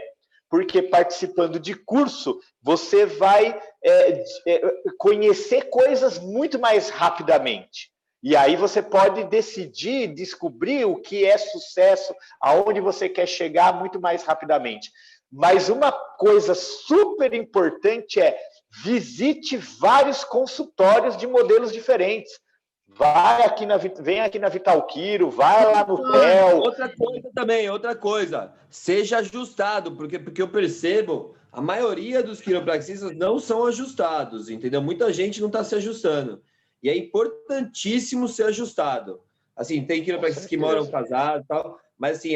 porque participando de curso, você vai conhecer coisas muito mais rapidamente. E aí você pode decidir, descobrir o que é sucesso, aonde você quer chegar muito mais rapidamente. Mas uma coisa super importante visite vários consultórios de modelos diferentes. Vem aqui na Vital Quiro, vai lá no TEL. Outra coisa, seja ajustado, porque eu percebo, a maioria dos quiropraxistas não são ajustados, entendeu? Muita gente não está se ajustando. E é importantíssimo ser ajustado. Assim, tem quiropraxistas que moram casados e tal, mas assim,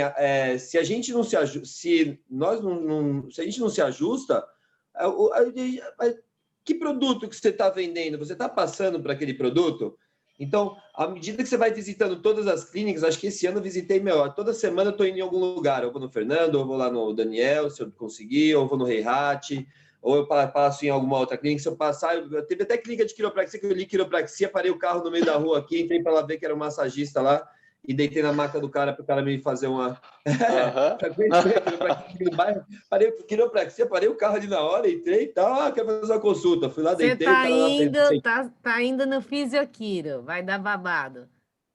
se a gente não se ajusta, se a gente não se ajusta, que produto que você está vendendo? Você está passando para aquele produto? Então, à medida que você vai visitando todas as clínicas, acho que esse ano eu visitei toda semana eu estou indo em algum lugar, eu vou no Fernando, ou vou lá no Daniel, se eu conseguir, ou vou no Reihat, ou eu passo em alguma outra clínica, se eu passar, teve até clínica de quiropraxia, que eu li quiropraxia, parei o carro no meio da rua aqui, entrei para lá ver que era um massagista lá, e deitei na maca do cara para o cara me fazer uma... Parei quiropraxia, parei o carro ali na hora, entrei e tal, quero fazer uma consulta. Fui lá, deitei... Tá indo no fisioquiro, vai dar babado.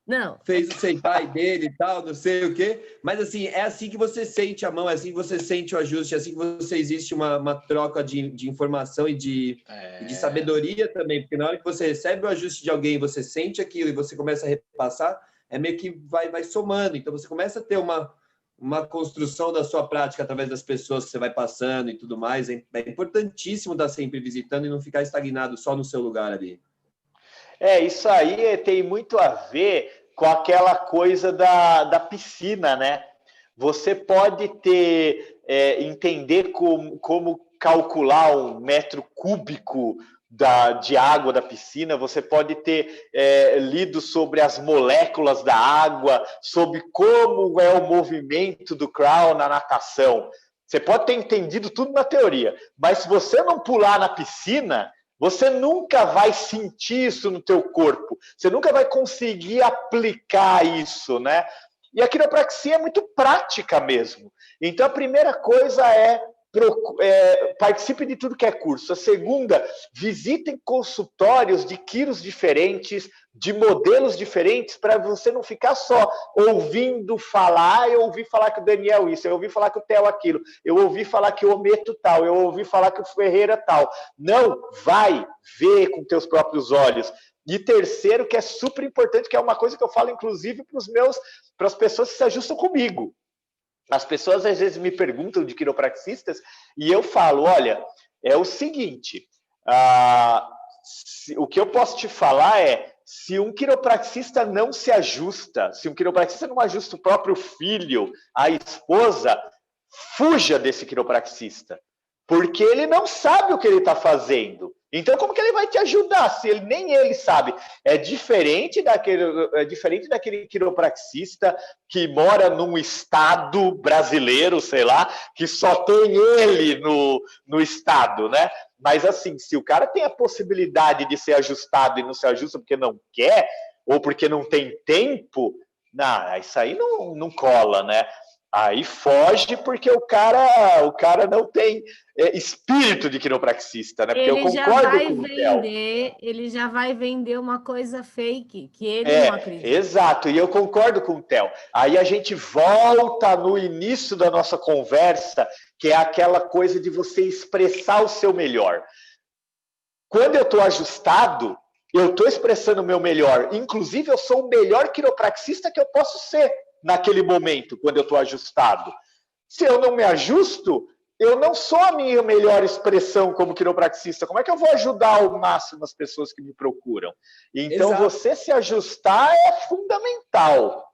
Não. Fez o senpai dele e tal, não sei o quê. Mas assim, é assim que você sente a mão, é assim que você sente o ajuste, é assim que você existe uma troca de informação e de sabedoria também. Porque na hora que você recebe o ajuste de alguém, você sente aquilo e você começa a repassar, é meio que vai somando. Então, você começa a ter uma construção da sua prática através das pessoas que você vai passando e tudo mais. É importantíssimo estar sempre visitando e não ficar estagnado só no seu lugar ali. Isso aí tem muito a ver com aquela coisa da piscina, né? Você pode entender como calcular um metro cúbico de água da piscina, você pode ter lido sobre as moléculas da água, sobre como é o movimento do crawl na natação. Você pode ter entendido tudo na teoria, mas se você não pular na piscina, você nunca vai sentir isso no teu corpo, você nunca vai conseguir aplicar isso, né? E a quiropraxia é muito prática mesmo. Então, a primeira coisa participe de tudo que é curso. A segunda, visitem consultórios de quiros diferentes, de modelos diferentes, para você não ficar só ouvindo falar. Eu ouvi falar que o Daniel isso, eu ouvi falar que o Theo aquilo, eu ouvi falar que o Ometo tal, eu ouvi falar que o Ferreira tal. Não, vai ver com teus próprios olhos. E terceiro, que é super importante, que é uma coisa que eu falo, inclusive, para as pessoas que se ajustam comigo. As pessoas, às vezes, me perguntam de quiropraxistas e eu falo, olha, é o seguinte, o que eu posso te falar é, se um quiropraxista não se ajusta, se um quiropraxista não ajusta o próprio filho, a esposa, fuja desse quiropraxista, porque ele não sabe o que ele está fazendo. Então, como que ele vai te ajudar se nem ele sabe? É diferente daquele quiropraxista que mora num estado brasileiro, sei lá, que só tem ele no estado, né? Mas, assim, se o cara tem a possibilidade de ser ajustado e não se ajusta porque não quer, ou porque não tem tempo, isso aí não cola, né? Aí foge porque o cara não tem espírito de quiropraxista, né? Porque eu concordo com o Theo. Ele já vai vender uma coisa fake, que ele não acredita. Exato, e eu concordo com o Theo. Aí a gente volta no início da nossa conversa, que é aquela coisa de você expressar o seu melhor. Quando eu estou ajustado, eu estou expressando o meu melhor. Inclusive, eu sou o melhor quiropraxista que eu posso ser naquele momento, quando eu estou ajustado. Se eu não me ajusto, eu não sou a minha melhor expressão como quiropraxista. Como é que eu vou ajudar ao máximo as pessoas que me procuram? Então, Exato. Você se ajustar é fundamental.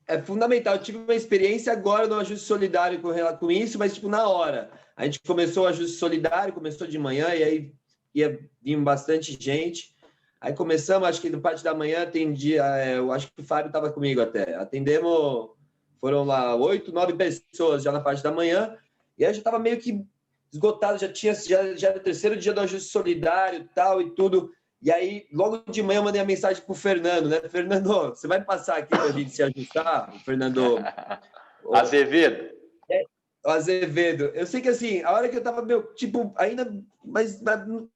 É fundamental. Eu tive uma experiência agora no ajuste solidário com isso, mas tipo na hora. A gente começou o ajuste solidário, começou de manhã, e aí ia vir bastante gente. Aí começamos, acho que no parte da manhã atendi, eu acho que o Fábio estava comigo até. Atendemos, foram lá 8, 9 pessoas já na parte da manhã, e aí já estava meio que esgotado, já era o terceiro dia do ajuste solidário e tudo. E aí, logo de manhã, eu mandei a mensagem para o Fernando, né? Fernando, você vai passar aqui para a gente se ajustar? O Fernando... Azevedo. O Azevedo. Eu sei que, assim, a hora que eu tava, ainda... Mas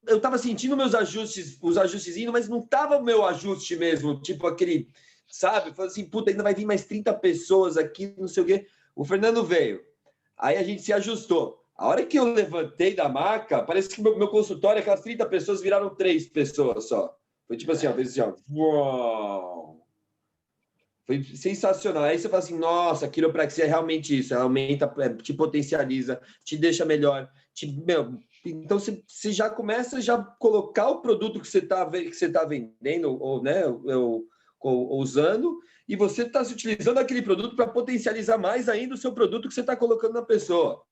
eu tava sentindo os ajustes indo, mas não tava o meu ajuste mesmo. Tipo, aquele... Sabe? Falei assim, puta, ainda vai vir mais 30 pessoas aqui, não sei o quê. O Fernando veio. Aí a gente se ajustou. A hora que eu levantei da maca, parece que meu consultório, aquelas 30 pessoas viraram 3 pessoas só. Foi tipo assim, ó, fez assim, ó. Uau! Foi sensacional. Aí você fala assim, nossa, a quiropraxia é realmente isso. Ela aumenta, te potencializa, te deixa melhor. Então, você já começa a colocar o produto que você está vendendo, ou, né, ou usando, e você está se utilizando aquele produto para potencializar mais ainda o seu produto que você está colocando na pessoa.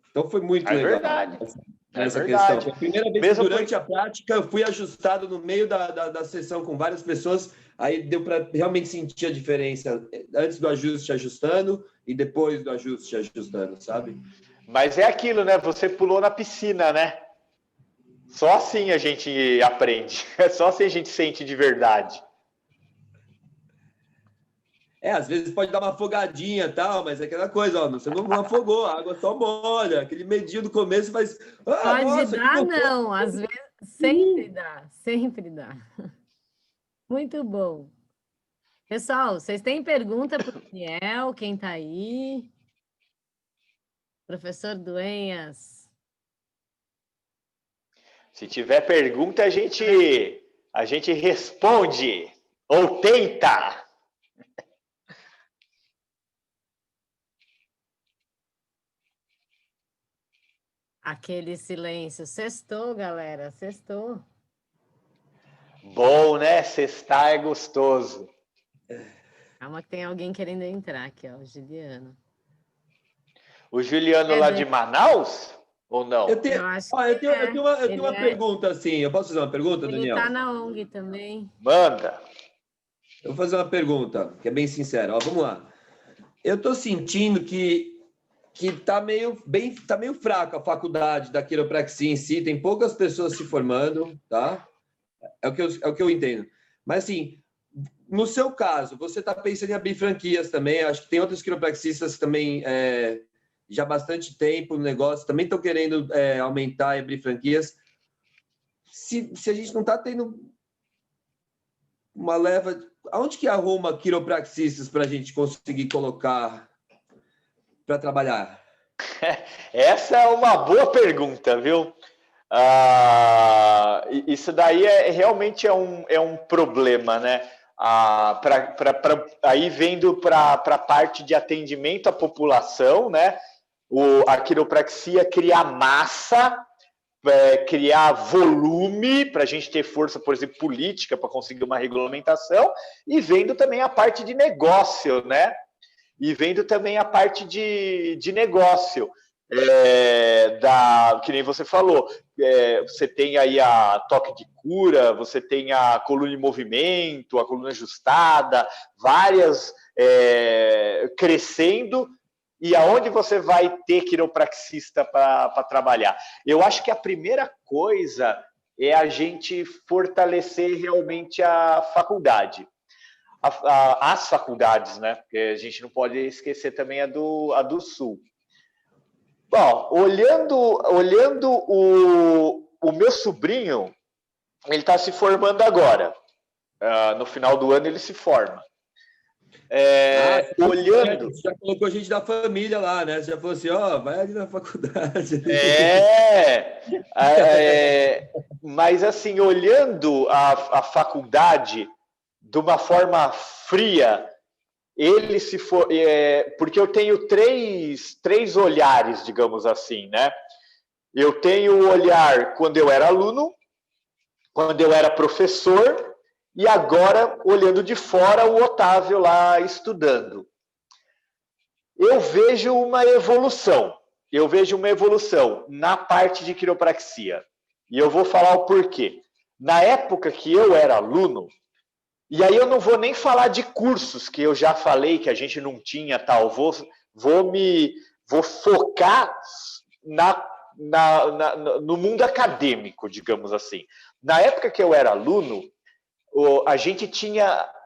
Então, foi muito legal. Verdade. Essa questão. Foi a primeira vez que durante a prática eu fui ajustado no meio da sessão com várias pessoas, aí deu para realmente sentir a diferença antes do ajuste ajustando e depois do ajuste ajustando, sabe? Mas é aquilo, né? Você pulou na piscina, né? Só assim a gente aprende. É só assim a gente sente de verdade. Às vezes pode dar uma afogadinha e tal, mas é aquela coisa, ó, você não afogou, a água só molha, aquele medinho do começo, mas... pode dar, não, às vezes sempre dá. Muito bom. Pessoal, vocês têm pergunta para o Daniel, quem está aí? Professor Duenhas. Se tiver pergunta, a gente responde, ou tenta. Aquele silêncio. Sextou, galera. Sextou. Bom, né? Sextar é gostoso. Calma que tem alguém querendo entrar aqui, ó. O Juliano. O Juliano lá de Manaus? Ou não? Eu tenho uma pergunta, assim. Eu posso fazer uma pergunta, Daniel? Ele tá na ONG também. Manda. Eu vou fazer uma pergunta, que é bem sincera. Ó, vamos lá. Eu tô sentindo que tá meio fraco a faculdade da quiropraxia em si, tem poucas pessoas se formando, tá? É o que eu entendo. Mas, assim, no seu caso, você está pensando em abrir franquias também, acho que tem outros quiropraxistas também já há bastante tempo no negócio, também estão querendo aumentar e abrir franquias. Se a gente não está tendo uma leva... Aonde que arruma quiropraxistas para a gente conseguir colocar para trabalhar? Essa é uma boa pergunta, viu? Isso daí realmente é um problema, né? Aí vendo para a parte de atendimento à população, né? A quiropraxia cria massa, criar volume para a gente ter força, por exemplo, política para conseguir uma regulamentação, e vendo também a parte de negócio, né? E vendo também a parte de negócio, que nem você falou, você tem aí a toque de cura, você tem a coluna em movimento, a coluna ajustada, várias crescendo, e aonde você vai ter quiropraxista para trabalhar? Eu acho que a primeira coisa é a gente fortalecer realmente a faculdade. As faculdades, né? Porque a gente não pode esquecer também a do Sul. Bom, olhando o meu sobrinho, ele está se formando agora. No final do ano ele se forma. Olhando... Você já colocou a gente da família lá, né? Você já falou assim, vai ali na faculdade. Mas assim, olhando a faculdade de uma forma fria, ele se for, porque eu tenho três olhares, digamos assim, né? Eu tenho o olhar quando eu era aluno, quando eu era professor, e agora, olhando de fora, o Otávio lá estudando. Eu vejo uma evolução. Eu vejo uma evolução na parte de quiropraxia. E eu vou falar o porquê. Na época que eu era aluno, e aí eu não vou nem falar de cursos, que eu já falei que a gente não tinha tal, vou focar no mundo acadêmico, digamos assim. Na época que eu era aluno, a gente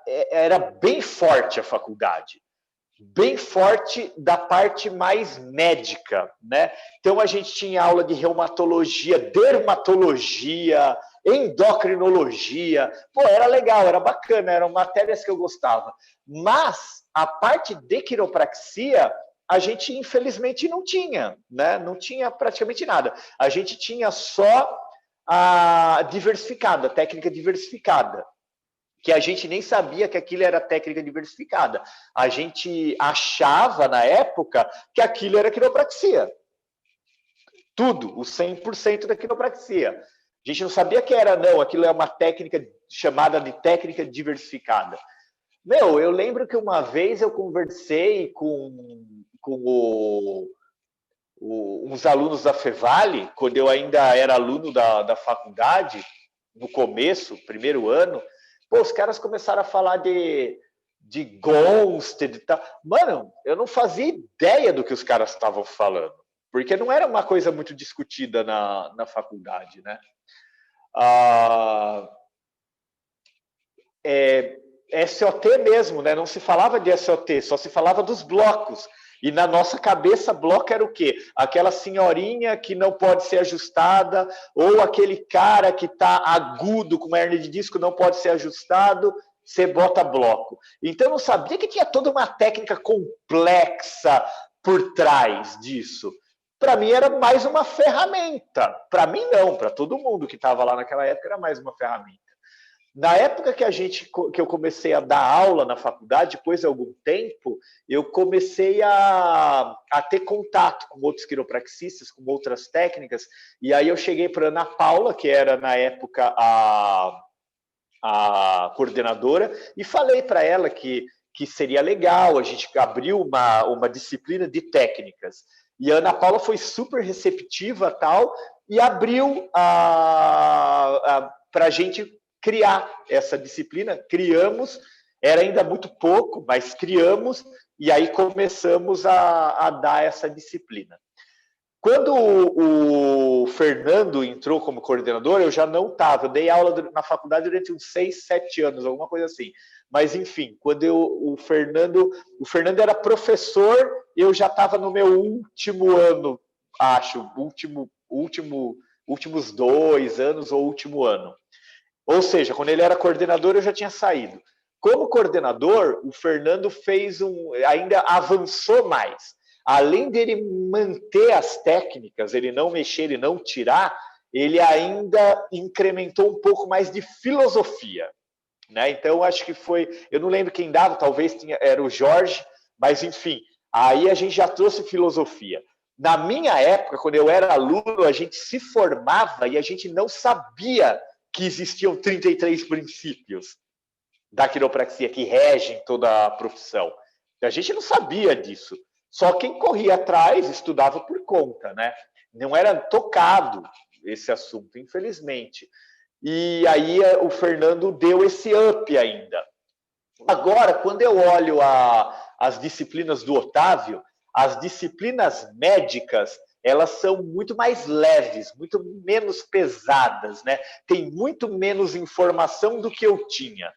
era bem forte a faculdade, bem forte da parte mais médica, né? Então a gente tinha aula de reumatologia, dermatologia, endocrinologia. Pô, era legal, era bacana, eram matérias que eu gostava. Mas a parte de quiropraxia, a gente infelizmente não tinha, né? Não tinha praticamente nada. A gente tinha só a diversificada, a técnica diversificada, que a gente nem sabia que aquilo era técnica diversificada. A gente achava, na época, que aquilo era quiropraxia. Tudo, o 100% da quiropraxia. A gente não sabia que era, não, aquilo é uma técnica chamada de técnica diversificada. Eu lembro que uma vez eu conversei com uns alunos da Fevale, quando eu ainda era aluno da faculdade, no começo, primeiro ano. Pô, os caras começaram a falar de Gonstead e tal. Mano, eu não fazia ideia do que os caras estavam falando, porque não era uma coisa muito discutida na faculdade, né? SOT mesmo, né? Não se falava de SOT, só se falava dos blocos. E na nossa cabeça, bloco era o quê? Aquela senhorinha que não pode ser ajustada, ou aquele cara que está agudo com uma hernia de disco, não pode ser ajustado, você bota bloco. Então, eu não sabia que tinha toda uma técnica complexa por trás disso. Para mim, era mais uma ferramenta. Para mim, não. Para todo mundo que estava lá naquela época, era mais uma ferramenta. Na época que eu comecei a dar aula na faculdade, depois de algum tempo, eu comecei a ter contato com outros quiropraxistas, com outras técnicas, e aí eu cheguei para a Ana Paula, que era na época a coordenadora, e falei para ela que seria legal a gente abrir uma disciplina de técnicas. E a Ana Paula foi super receptiva tal, e abriu para a gente criar essa disciplina. Criamos, era ainda muito pouco, mas criamos, e aí começamos a dar essa disciplina. Quando o Fernando entrou como coordenador, eu já não estava. Eu dei aula na faculdade durante uns 6, 7 anos, alguma coisa assim. Mas, enfim, quando o Fernando era professor, eu já estava no meu último ano, acho, últimos 2 anos ou último ano. Ou seja, quando ele era coordenador, eu já tinha saído. Como coordenador, o Fernando ainda avançou mais. Além dele manter as técnicas, ele não mexer, ele não tirar, ele ainda incrementou um pouco mais de filosofia, né? Então, acho que eu não lembro quem dava, talvez era o Jorge, mas enfim, aí a gente já trouxe filosofia. Na minha época, quando eu era aluno, a gente se formava e a gente não sabia que existiam 33 princípios da quiropraxia que regem toda a profissão. A gente não sabia disso. Só quem corria atrás estudava por conta, né? Não era tocado esse assunto, infelizmente. E aí o Fernando deu esse up ainda. Agora, quando eu olho as disciplinas do Otávio, as disciplinas médicas, elas são muito mais leves, muito menos pesadas, né? Tem muito menos informação do que eu tinha.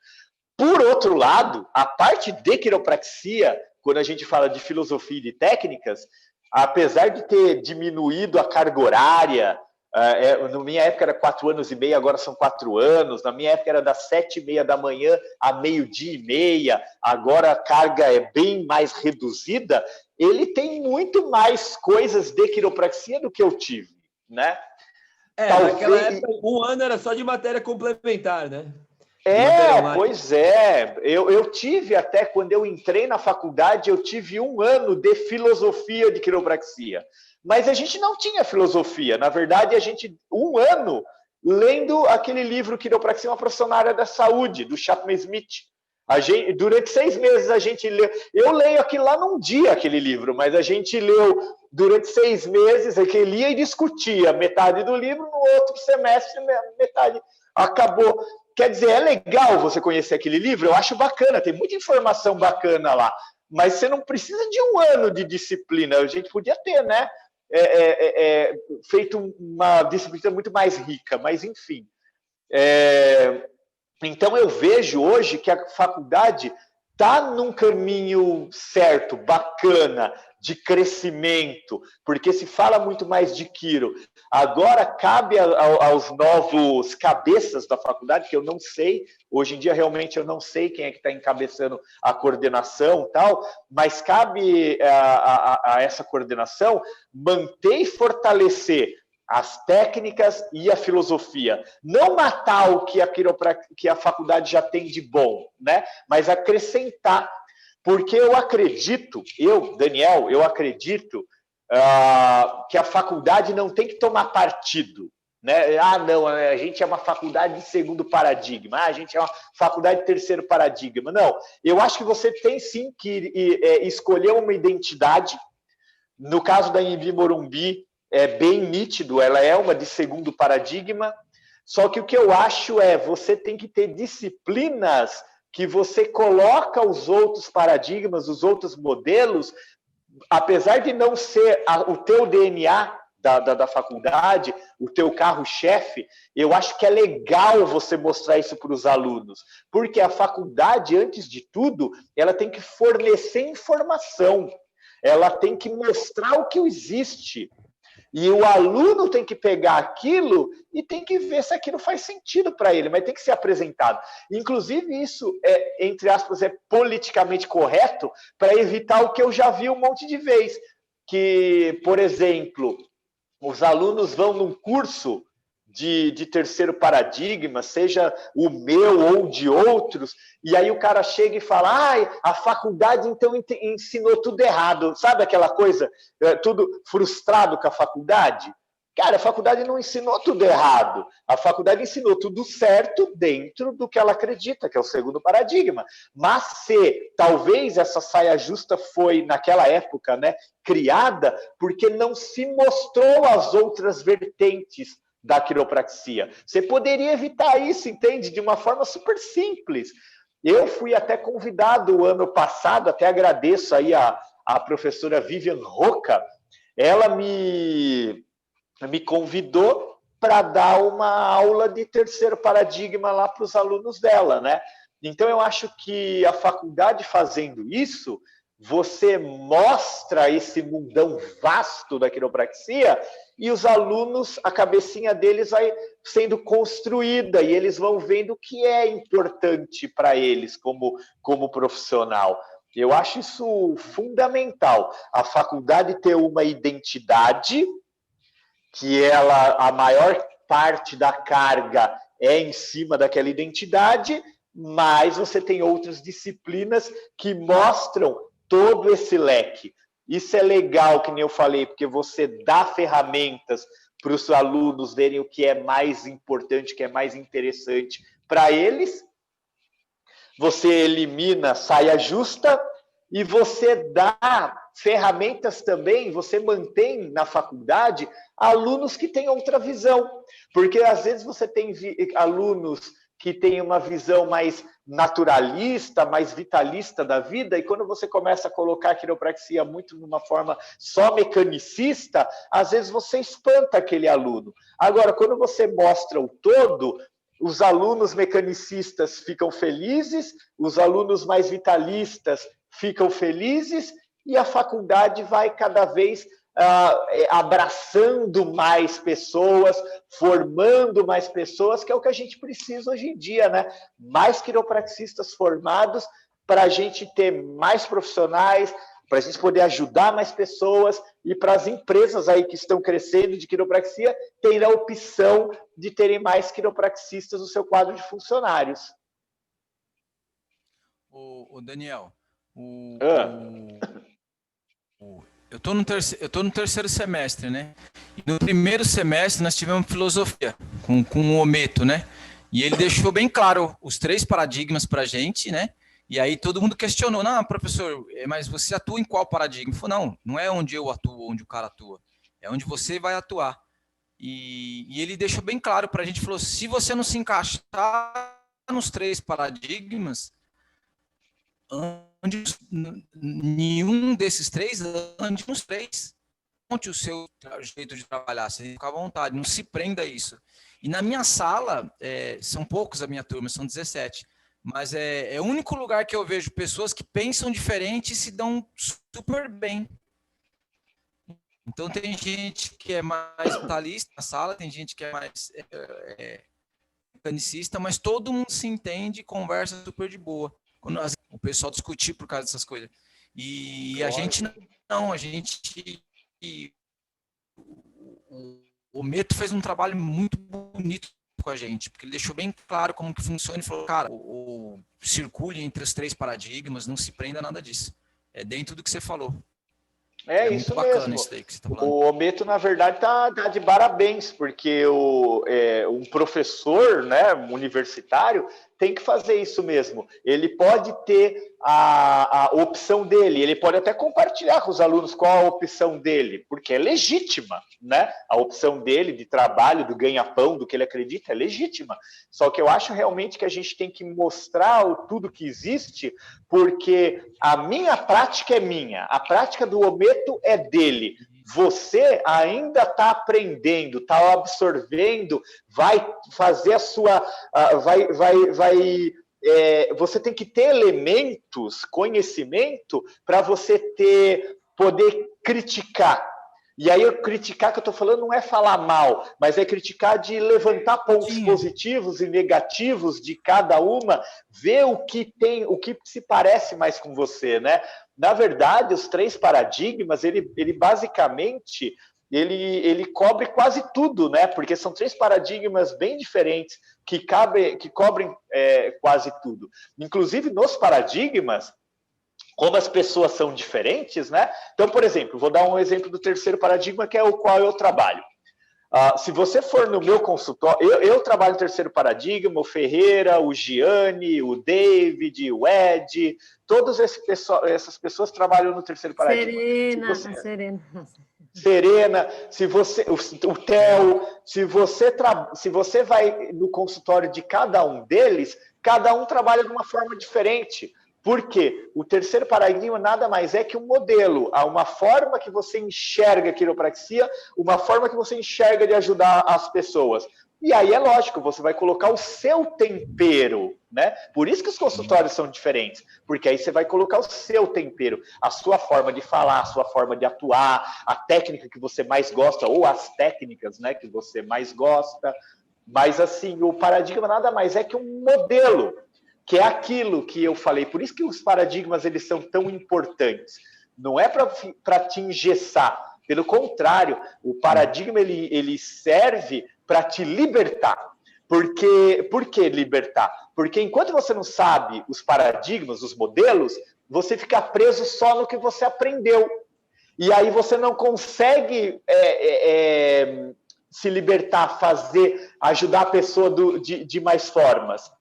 Por outro lado, a parte de quiropraxia, quando a gente fala de filosofia e de técnicas, apesar de ter diminuído a carga horária, na minha época era 4 anos e meio, agora são 4 anos, na minha época era das 7h30 da manhã a 12h30, agora a carga é bem mais reduzida, ele tem muito mais coisas de quiropraxia do que eu tive, né? Naquela época, 1 ano era só de matéria complementar, né? Pois é. Eu tive até, quando eu entrei na faculdade, eu tive 1 ano de filosofia de quiropraxia. Mas a gente não tinha filosofia. Na verdade, a gente, 1 ano, lendo aquele livro Quiropraxia, uma profissão na área da saúde, do Chapman Smith. Durante 6 meses a gente leu. Eu leio aquilo lá num dia, aquele livro, mas a gente leu durante 6 meses, que lia e discutia metade do livro, no outro semestre, metade. Acabou. Quer dizer, é legal você conhecer aquele livro, eu acho bacana, tem muita informação bacana lá, mas você não precisa de 1 ano de disciplina, a gente podia ter, né? Feito uma disciplina muito mais rica, mas enfim. Então eu vejo hoje que a faculdade está num caminho certo, bacana, de crescimento, porque se fala muito mais de quiro. Agora cabe aos novos cabeças da faculdade, que eu não sei, hoje em dia realmente eu não sei quem é que está encabeçando a coordenação e tal, mas cabe a essa coordenação manter e fortalecer as técnicas e a filosofia. Não matar o que a faculdade já tem de bom, né? Mas acrescentar. Porque eu acredito, Daniel, que a faculdade não tem que tomar partido. Né? Não, a gente é uma faculdade de segundo paradigma, a gente é uma faculdade de terceiro paradigma. Não, eu acho que você tem sim que escolher uma identidade. No caso da Anhembi Morumbi, é bem nítido, ela é uma de segundo paradigma, só que o que eu acho você tem que ter disciplinas que você coloca os outros paradigmas, os outros modelos, apesar de não ser o teu DNA da faculdade, o teu carro-chefe, eu acho que é legal você mostrar isso para os alunos, porque a faculdade, antes de tudo, ela tem que fornecer informação, ela tem que mostrar o que existe. E o aluno tem que pegar aquilo e tem que ver se aquilo faz sentido para ele, mas tem que ser apresentado. Inclusive, isso entre aspas, é politicamente correto para evitar o que eu já vi um monte de vezes. Que, por exemplo, os alunos vão num curso de terceiro paradigma, seja o meu ou de outros, e aí o cara chega e fala, a faculdade então ensinou tudo errado, sabe aquela coisa, tudo frustrado com a faculdade? Cara, a faculdade não ensinou tudo errado, a faculdade ensinou tudo certo dentro do que ela acredita, que é o segundo paradigma, mas se talvez essa saia justa foi, naquela época, né, criada porque não se mostrou as outras vertentes da quiropraxia. Você poderia evitar isso, entende? De uma forma super simples. Eu fui até convidado o ano passado, até agradeço aí a professora Vivian Roca, ela me convidou para dar uma aula de terceiro paradigma lá para os alunos dela, né? Então, eu acho que a faculdade fazendo isso, você mostra esse mundão vasto da quiropraxia e os alunos, a cabecinha deles vai sendo construída e eles vão vendo o que é importante para eles como profissional. Eu acho isso fundamental. A faculdade ter uma identidade, que a maior parte da carga é em cima daquela identidade, mas você tem outras disciplinas que mostram todo esse leque. Isso é legal, que nem eu falei, porque você dá ferramentas para os alunos verem o que é mais importante, o que é mais interessante para eles. Você elimina saia justa e você dá ferramentas também, você mantém na faculdade alunos que têm outra visão. Porque às vezes você tem alunos que têm uma visão mais naturalista, mais vitalista da vida, e quando você começa a colocar a quiropraxia muito numa forma só mecanicista, às vezes você espanta aquele aluno. Agora, quando você mostra o todo, os alunos mecanicistas ficam felizes, os alunos mais vitalistas ficam felizes, e a faculdade vai cada vez abraçando mais pessoas, formando mais pessoas, que é o que a gente precisa hoje em dia, né? Mais quiropraxistas formados para a gente ter mais profissionais, para a gente poder ajudar mais pessoas e para as empresas aí que estão crescendo de quiropraxia terem a opção de terem mais quiropraxistas no seu quadro de funcionários. O Daniel, eu estou no terceiro semestre, né? E no primeiro semestre nós tivemos filosofia com o Ometo, né? E ele deixou bem claro os 3 paradigmas para a gente, né? E aí todo mundo questionou, não, professor, mas você atua em qual paradigma? Ele falou, não é onde eu atuo, onde o cara atua, é onde você vai atuar. E ele deixou bem claro para a gente, falou, se você não se encaixar nos 3 paradigmas, nenhum desses 3, ande nos 3. Monte o seu jeito de trabalhar, você fica à vontade, não se prenda a isso. E na minha sala, são poucos a minha turma, são 17, mas é o único lugar que eu vejo pessoas que pensam diferente e se dão super bem. Então tem gente que é mais vitalista na sala, tem gente que é mais mecanicista, mas todo mundo se entende e conversa super de boa. Quando o pessoal discutir por causa dessas coisas. E a gente não, o Meto fez um trabalho muito bonito com a gente, porque ele deixou bem claro como que funciona e falou, cara, circule entre os 3 paradigmas, não se prenda a nada disso. É dentro do que você falou. É isso mesmo. Isso daí que você tá falando. O Ometo, na verdade, tá de parabéns, porque um professor, né, universitário, tem que fazer isso mesmo. Ele pode ter a opção dele, ele pode até compartilhar com os alunos qual a opção dele, porque é legítima, né? A opção dele de trabalho, do ganha-pão, do que ele acredita, é legítima. Só que eu acho realmente que a gente tem que mostrar tudo que existe, porque a minha prática é minha, a prática do Ometo é dele. Você ainda está aprendendo, está absorvendo, vai fazer a sua... você tem que ter elementos, conhecimento, para você poder criticar. E aí, criticar que eu estou falando não é falar mal, mas é criticar de levantar pontos positivos e negativos de cada uma, ver o que se parece mais com você, né? Na verdade, os 3 paradigmas, ele basicamente, ele cobre quase tudo, né? Porque são 3 paradigmas bem diferentes que cobrem quase tudo. Inclusive, nos paradigmas, como as pessoas são diferentes, né? Então, por exemplo, vou dar um exemplo do terceiro paradigma, que é o qual eu trabalho. Se você for no meu consultório, eu trabalho no terceiro paradigma, o Ferreira, o Gianni, o David, o Ed, todas essas pessoas trabalham no terceiro paradigma. Serena, o Theo, se você vai no consultório de cada um deles, cada um trabalha de uma forma diferente. Por quê? O terceiro paradigma nada mais é que um modelo, uma forma que você enxerga a quiropraxia, uma forma que você enxerga de ajudar as pessoas. E aí é lógico, você vai colocar o seu tempero, né? Por isso que os consultórios são diferentes, porque aí você vai colocar o seu tempero, a sua forma de falar, a sua forma de atuar, a técnica que você mais gosta, ou as técnicas, né, que você mais gosta. Mas, assim, o paradigma nada mais é que um modelo, que é aquilo que eu falei. Por isso que os paradigmas, eles são tão importantes. Não é para te engessar. Pelo contrário, o paradigma, ele serve para te libertar. Por que libertar? Porque enquanto você não sabe os paradigmas, os modelos, você fica preso só no que você aprendeu. E aí você não consegue se libertar, ajudar a pessoa de mais formas.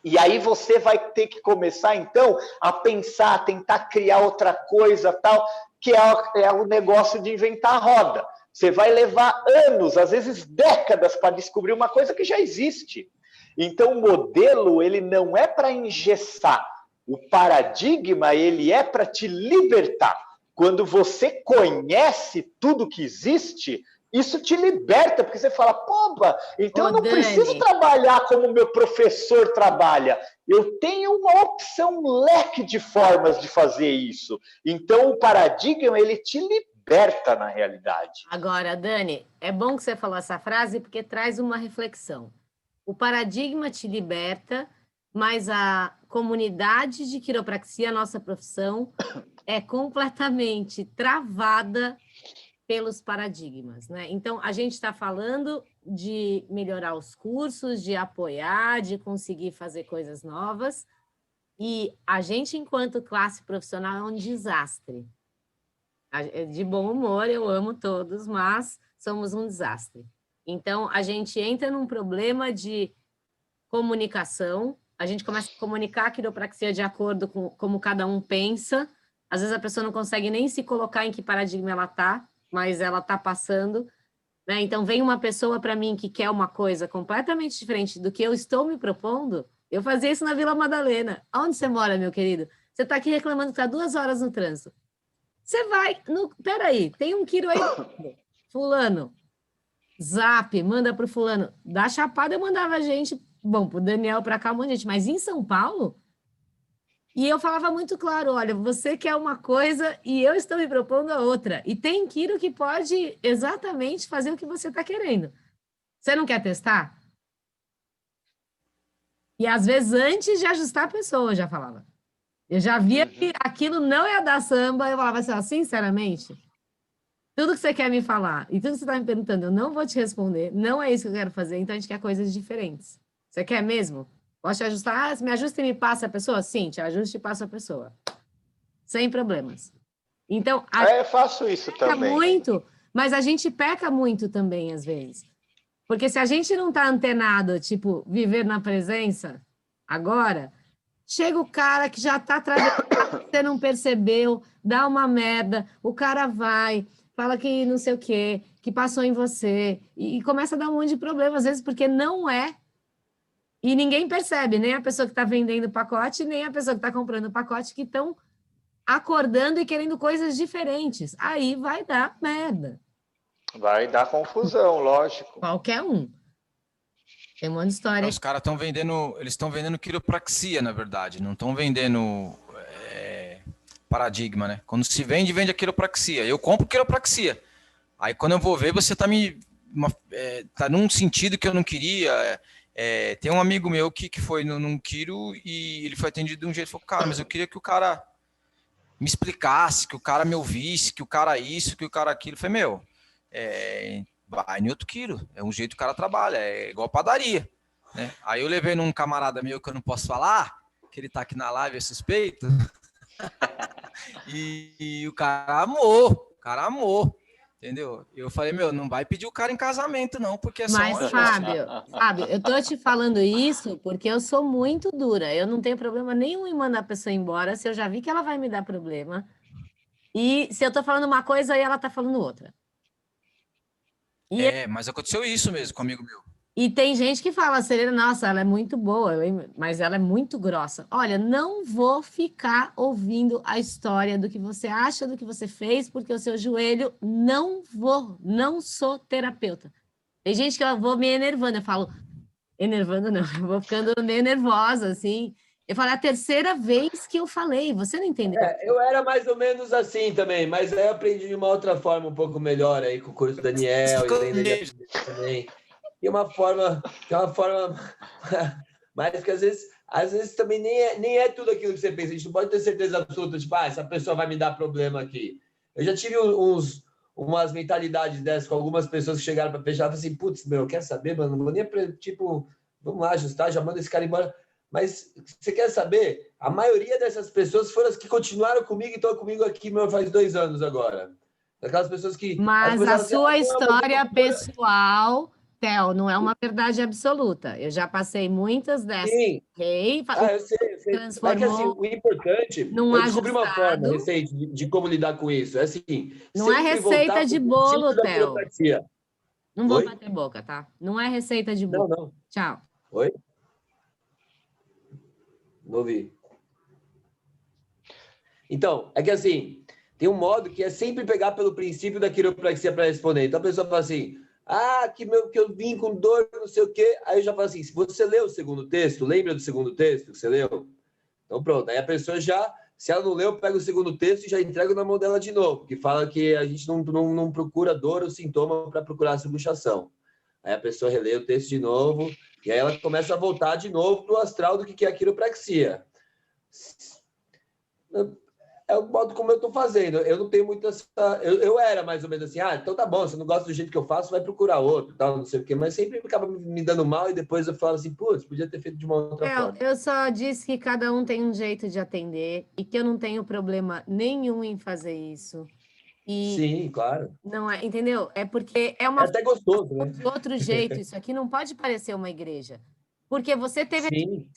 E aí você vai ter que começar, então, a pensar, tentar criar outra coisa, tal, que é o negócio de inventar a roda. Você vai levar anos, às vezes décadas, para descobrir uma coisa que já existe. Então, o modelo, ele não é para engessar. O paradigma, ele é para te libertar. Quando você conhece tudo que existe, isso te liberta, porque você fala, então eu não preciso trabalhar como meu professor trabalha. Eu tenho uma opção, um leque de formas de fazer isso. Então, o paradigma, ele te liberta na realidade. Agora, Dani, é bom que você falou essa frase, porque traz uma reflexão. O paradigma te liberta, mas a comunidade de quiropraxia, a nossa profissão, é completamente travada pelos paradigmas, né? Então, a gente está falando de melhorar os cursos, de apoiar, de conseguir fazer coisas novas, e a gente, enquanto classe profissional, é um desastre. De bom humor, eu amo todos, mas somos um desastre. Então, a gente entra num problema de comunicação, a gente começa a comunicar a quiropraxia de acordo com como cada um pensa, às vezes a pessoa não consegue nem se colocar em que paradigma ela está, mas ela está passando, né? Então, vem uma pessoa para mim que quer uma coisa completamente diferente do que eu estou me propondo. Eu fazia isso na Vila Madalena. Onde você mora, meu querido? Você está aqui reclamando que está 2 horas no trânsito. Você vai... Peraí, tem um quilo aí... Fulano, zap, manda para o fulano. Da Chapada eu mandava gente... Bom, para o Daniel, para cá, um monte de gente. Mas em São Paulo... E eu falava muito claro, olha, você quer uma coisa e eu estou me propondo a outra. E tem quiro que pode exatamente fazer o que você está querendo. Você não quer testar? E às vezes antes de ajustar a pessoa, eu já falava. Eu já via que aquilo não ia dar samba, eu falava assim, ó, sinceramente, tudo que você quer me falar e tudo que você está me perguntando, eu não vou te responder, não é isso que eu quero fazer, então a gente quer coisas diferentes. Você quer mesmo? Posso te ajustar? Se me ajusta e me passa a pessoa? Sim, te ajuste e passa a pessoa. Sem problemas. Então, eu faço isso também. Muito, mas a gente peca muito também, às vezes. Porque se a gente não está antenado, tipo, viver na presença, agora, chega o cara que já está atravessando, você não percebeu, dá uma merda, o cara vai, fala que não sei o quê, que passou em você, e começa a dar um monte de problema, às vezes, porque não é. E ninguém percebe, nem a pessoa que está vendendo o pacote, nem a pessoa que está comprando o pacote, que estão acordando e querendo coisas diferentes. Aí vai dar merda. Vai dar confusão, lógico. Qualquer um. Tem um monte de história. Os caras estão vendendo, eles estão vendendo quiropraxia, na verdade, não estão vendendo paradigma, né? Quando se vende, vende a quiropraxia. Eu compro quiropraxia. Aí quando eu vou ver, você tá tá num sentido que eu não queria. Tem um amigo meu que foi num quiro e ele foi atendido de um jeito, falou, cara, mas eu queria que o cara me explicasse, que o cara me ouvisse, que o cara isso, que o cara aquilo. Eu falei, vai em outro quiro, é um jeito que o cara trabalha, é igual padaria, né? Aí eu levei num camarada meu que eu não posso falar, que ele tá aqui na live, é suspeito, e o cara amou. Entendeu? Eu falei, não vai pedir o cara em casamento, não, porque é só Mas, uma Fábio, eu tô te falando isso porque eu sou muito dura. Eu não tenho problema nenhum em mandar a pessoa embora se eu já vi que ela vai me dar problema. E se eu tô falando uma coisa e ela tá falando outra. Mas aconteceu isso mesmo com um amigo meu. E tem gente que fala, Serena, nossa, ela é muito boa, mas ela é muito grossa. Olha, não vou ficar ouvindo a história do que você acha, do que você fez, porque o seu joelho, não sou terapeuta. Tem gente que eu vou me enervando, eu falo, enervando não, eu vou ficando meio nervosa, assim. Eu falo, é a terceira vez que eu falei, você não entendeu? Eu era mais ou menos assim também, mas aí eu aprendi de uma outra forma um pouco melhor aí com o curso do Daniel e lendo ele também. E uma forma, que é uma forma mas que às vezes também nem é tudo aquilo que você pensa. A gente não pode ter certeza absoluta, tipo, essa pessoa vai me dar problema aqui. Eu já tive umas mentalidades dessas com algumas pessoas que chegaram para fechar e falaram assim, putz, meu, quer saber, mano? Não vou nem, tipo, vamos lá ajustar, já manda esse cara embora. Mas você quer saber? A maioria dessas pessoas foram as que continuaram comigo e estão comigo aqui, meu, faz 2 anos agora. Aquelas pessoas que... Mas a sua história pessoal, Theo, não é uma verdade absoluta. Eu já passei muitas dessas. Sim. Okay? Eu sei. Mas que assim, o importante... Eu descobri uma forma recente de como lidar com isso. É assim... Não é receita de bolo, Theo. Não vou Oi? bater boca, tá? Não é receita de bolo. Não. Tchau. Oi? Não ouvi. Então, é que assim, tem um modo que é sempre pegar pelo princípio da quiropraxia para responder. Então a pessoa fala assim, que eu vim com dor, não sei o quê. Aí eu já falo assim, se você leu o segundo texto, lembra do segundo texto que você leu? Então pronto, aí a pessoa já, se ela não leu, pega o segundo texto e já entrega na mão dela de novo, que fala que a gente não procura dor ou sintoma para procurar a subluxação. Aí a pessoa relê o texto de novo, e aí ela começa a voltar de novo para o astral do que é a quiropraxia. É o modo como eu estou fazendo. Eu não tenho muita... Eu era mais ou menos assim, então tá bom, você não gosta do jeito que eu faço, vai procurar outro, tal, não sei o quê. Mas sempre acaba me dando mal e depois eu falo assim, putz, podia ter feito de uma outra forma. Eu só disse que cada um tem um jeito de atender e que eu não tenho problema nenhum em fazer isso. E sim, claro. Não é, entendeu? É porque é até gostoso, né? De outro jeito. Isso aqui não pode parecer uma igreja. Porque você teve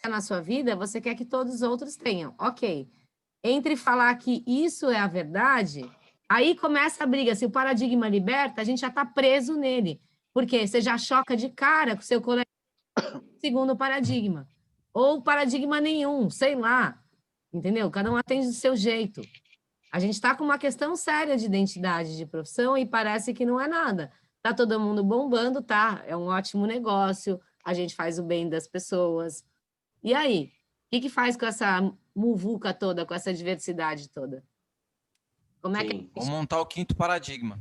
a na sua vida, você quer que todos os outros tenham. Ok. Entre falar que isso é a verdade, aí começa a briga. Se o paradigma liberta, a gente já está preso nele. Porque você já choca de cara com o seu colega segundo paradigma. Ou paradigma nenhum, sei lá. Entendeu? Cada um atende do seu jeito. A gente está com uma questão séria de identidade de profissão e parece que não é nada. Tá todo mundo bombando, tá? É um ótimo negócio, a gente faz o bem das pessoas. E aí? O que faz com essa muvuca toda, com essa diversidade toda? Como é que... Vamos montar o 5º paradigma.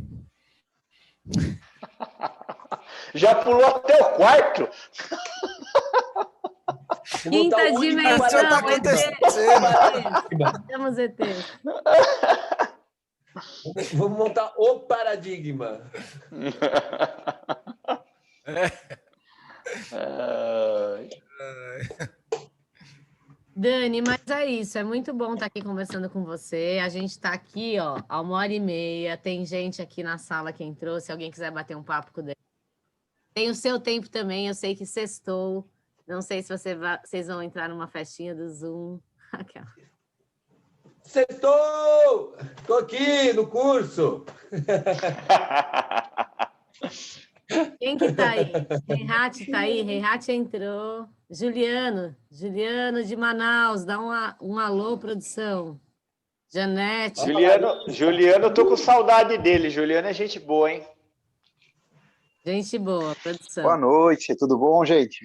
Já pulou até o 4º? Quinta dimensão, ET. Temos ET. Vamos montar o paradigma. Dani, mas é isso, é muito bom estar aqui conversando com você. A gente está aqui, ó, há 1h30. Tem gente aqui na sala que entrou. Se alguém quiser bater um papo com o Dani. Tem o seu tempo também, eu sei que sextou. Não sei se vocês vão entrar numa festinha do Zoom. Aquela. Sextou! Estou aqui no curso. Quem que tá aí? Reihat tá aí? Reihat entrou. Juliano de Manaus, dá um alô, produção. Janete. Juliano, eu tô com saudade dele. Juliano é gente boa, hein? Gente boa, produção. Boa noite, tudo bom, gente?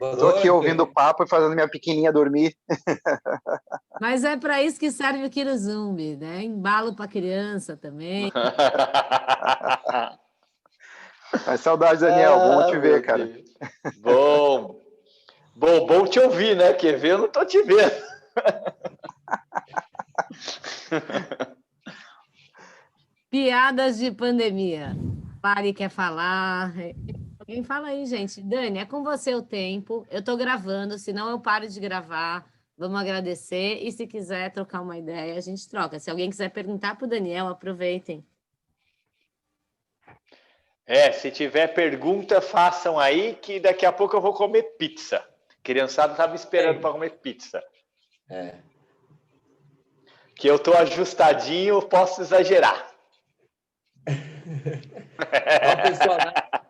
Estou aqui ouvindo o papo e fazendo minha pequenininha dormir. Mas é para isso que serve o Kirozumbi, né? Embalo para criança também. Mas saudades, Daniel. Bom te ver, cara. Bom te ouvir, né? Quer ver? Eu não tô te vendo. Piadas de pandemia. Pare quer falar. Alguém fala aí, gente. Dani, é com você o tempo. Eu tô gravando, senão eu paro de gravar. Vamos agradecer. E se quiser trocar uma ideia, a gente troca. Se alguém quiser perguntar para o Daniel, aproveitem. Se tiver pergunta, façam aí, que daqui a pouco eu vou comer pizza. A criançada estava esperando para comer pizza. Que eu tô ajustadinho, posso exagerar. Ó, pessoal,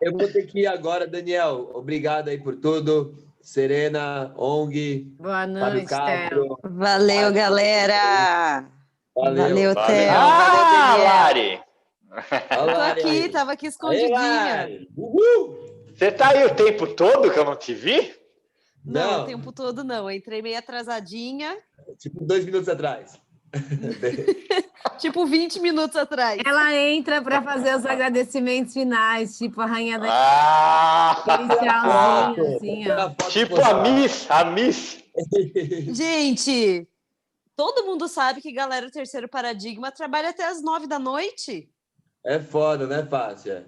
Eu vou ter que ir agora, Daniel. Obrigado aí por tudo. Serena, ONG, Boa Fábio noite, Theo. Castro. Valeu, galera. Valeu. Valeu, Theo. Ah, Valeu, Daniel. Lari! Olha Tô lá, aqui, aí. tava aqui Aê, escondidinha. Lari! Uhul! Você tá aí o tempo todo que eu não te vi? Não, o Não. tempo todo não. Eu entrei meio atrasadinha, Tipo, 2 minutos atrás. tipo 20 minutos atrás. Ela entra para fazer os agradecimentos finais, tipo a rainha da aquele Ah! tchauzinho, assim, Tira ó. a foto Tipo postar. a Miss. Gente, todo mundo sabe que Galera Terceiro Paradigma trabalha até as 9 da noite. É foda, não é fácil.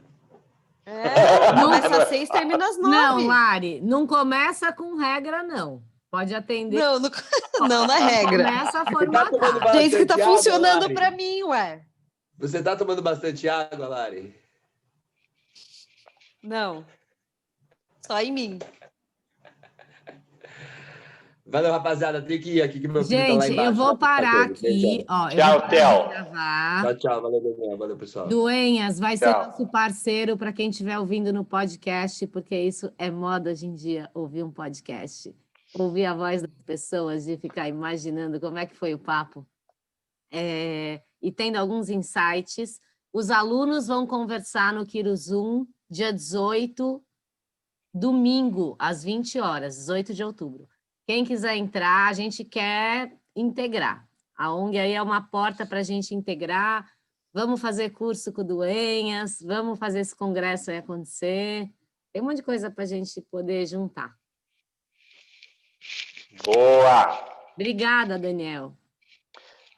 Começa às 6, termina às 9. Não, Lari, não começa com regra, não. Pode atender. Não, não é regra. Começa a Você tá tomando formatar. bastante Gente, que tá água, funcionando Lari? pra mim, ué. Você tá tomando bastante água, Lari? Não. Só em mim. Valeu, rapaziada. Tem que ir aqui que meu filho tá lá Gente, embaixo. eu vou parar aqui, ó. Eu vou Tchau, parar Theo. de gravar. Tchau, tchau. Valeu, Daniel. Valeu, pessoal. Duenhas vai ser Tchau. nosso parceiro para quem estiver ouvindo no podcast, porque isso é moda hoje em dia, ouvir um podcast. Ouvir a voz das pessoas e ficar imaginando como é que foi o papo. E tendo alguns insights. Os alunos vão conversar no Kiruzum, dia 18, domingo, às 20 horas, 18 de outubro. Quem quiser entrar, a gente quer integrar. A ONG aí é uma porta para a gente integrar. Vamos fazer curso com Duenhas, vamos fazer esse congresso aí acontecer. Tem um monte de coisa para a gente poder juntar. Boa! Obrigada, Daniel.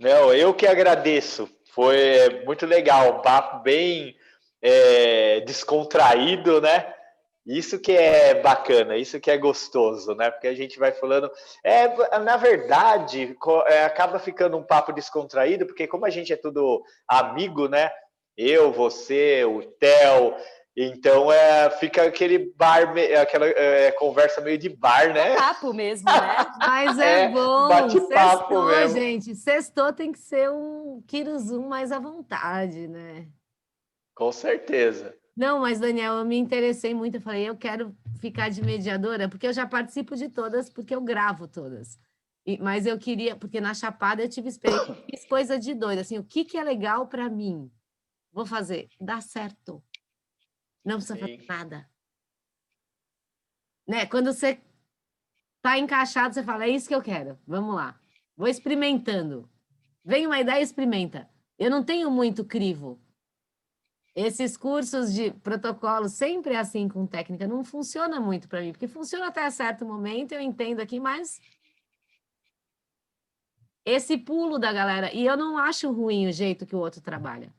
Não, eu que agradeço. Foi muito legal, um papo bem descontraído, né? Isso que é bacana, isso que é gostoso, né? Porque a gente vai falando. Na verdade, acaba ficando um papo descontraído, porque como a gente é tudo amigo, né? Eu, você, o Theo. Então fica aquele bar, aquela conversa meio de bar, né? Papo mesmo, né? Mas é bom, bate-papo sextou, mesmo. gente. Sextou tem que ser um Kiruzum mais à vontade, né? Com certeza. Não, mas Daniel, eu me interessei muito. Eu falei, eu quero ficar de mediadora, porque eu já participo de todas, porque eu gravo todas. Mas eu queria, porque na Chapada eu tive experiência, fiz coisa de doido. Assim, o que é legal para mim? Vou fazer, dá certo. Não precisa fazer nada. Né? Quando você tá encaixado, você fala, é isso que eu quero. Vamos lá. Vou experimentando. Vem uma ideia, experimenta. Eu não tenho muito crivo. Esses cursos de protocolo sempre é assim com técnica, não funciona muito para mim, porque funciona até certo momento, eu entendo aqui, mas esse pulo da galera, e eu não acho ruim o jeito que o outro trabalha.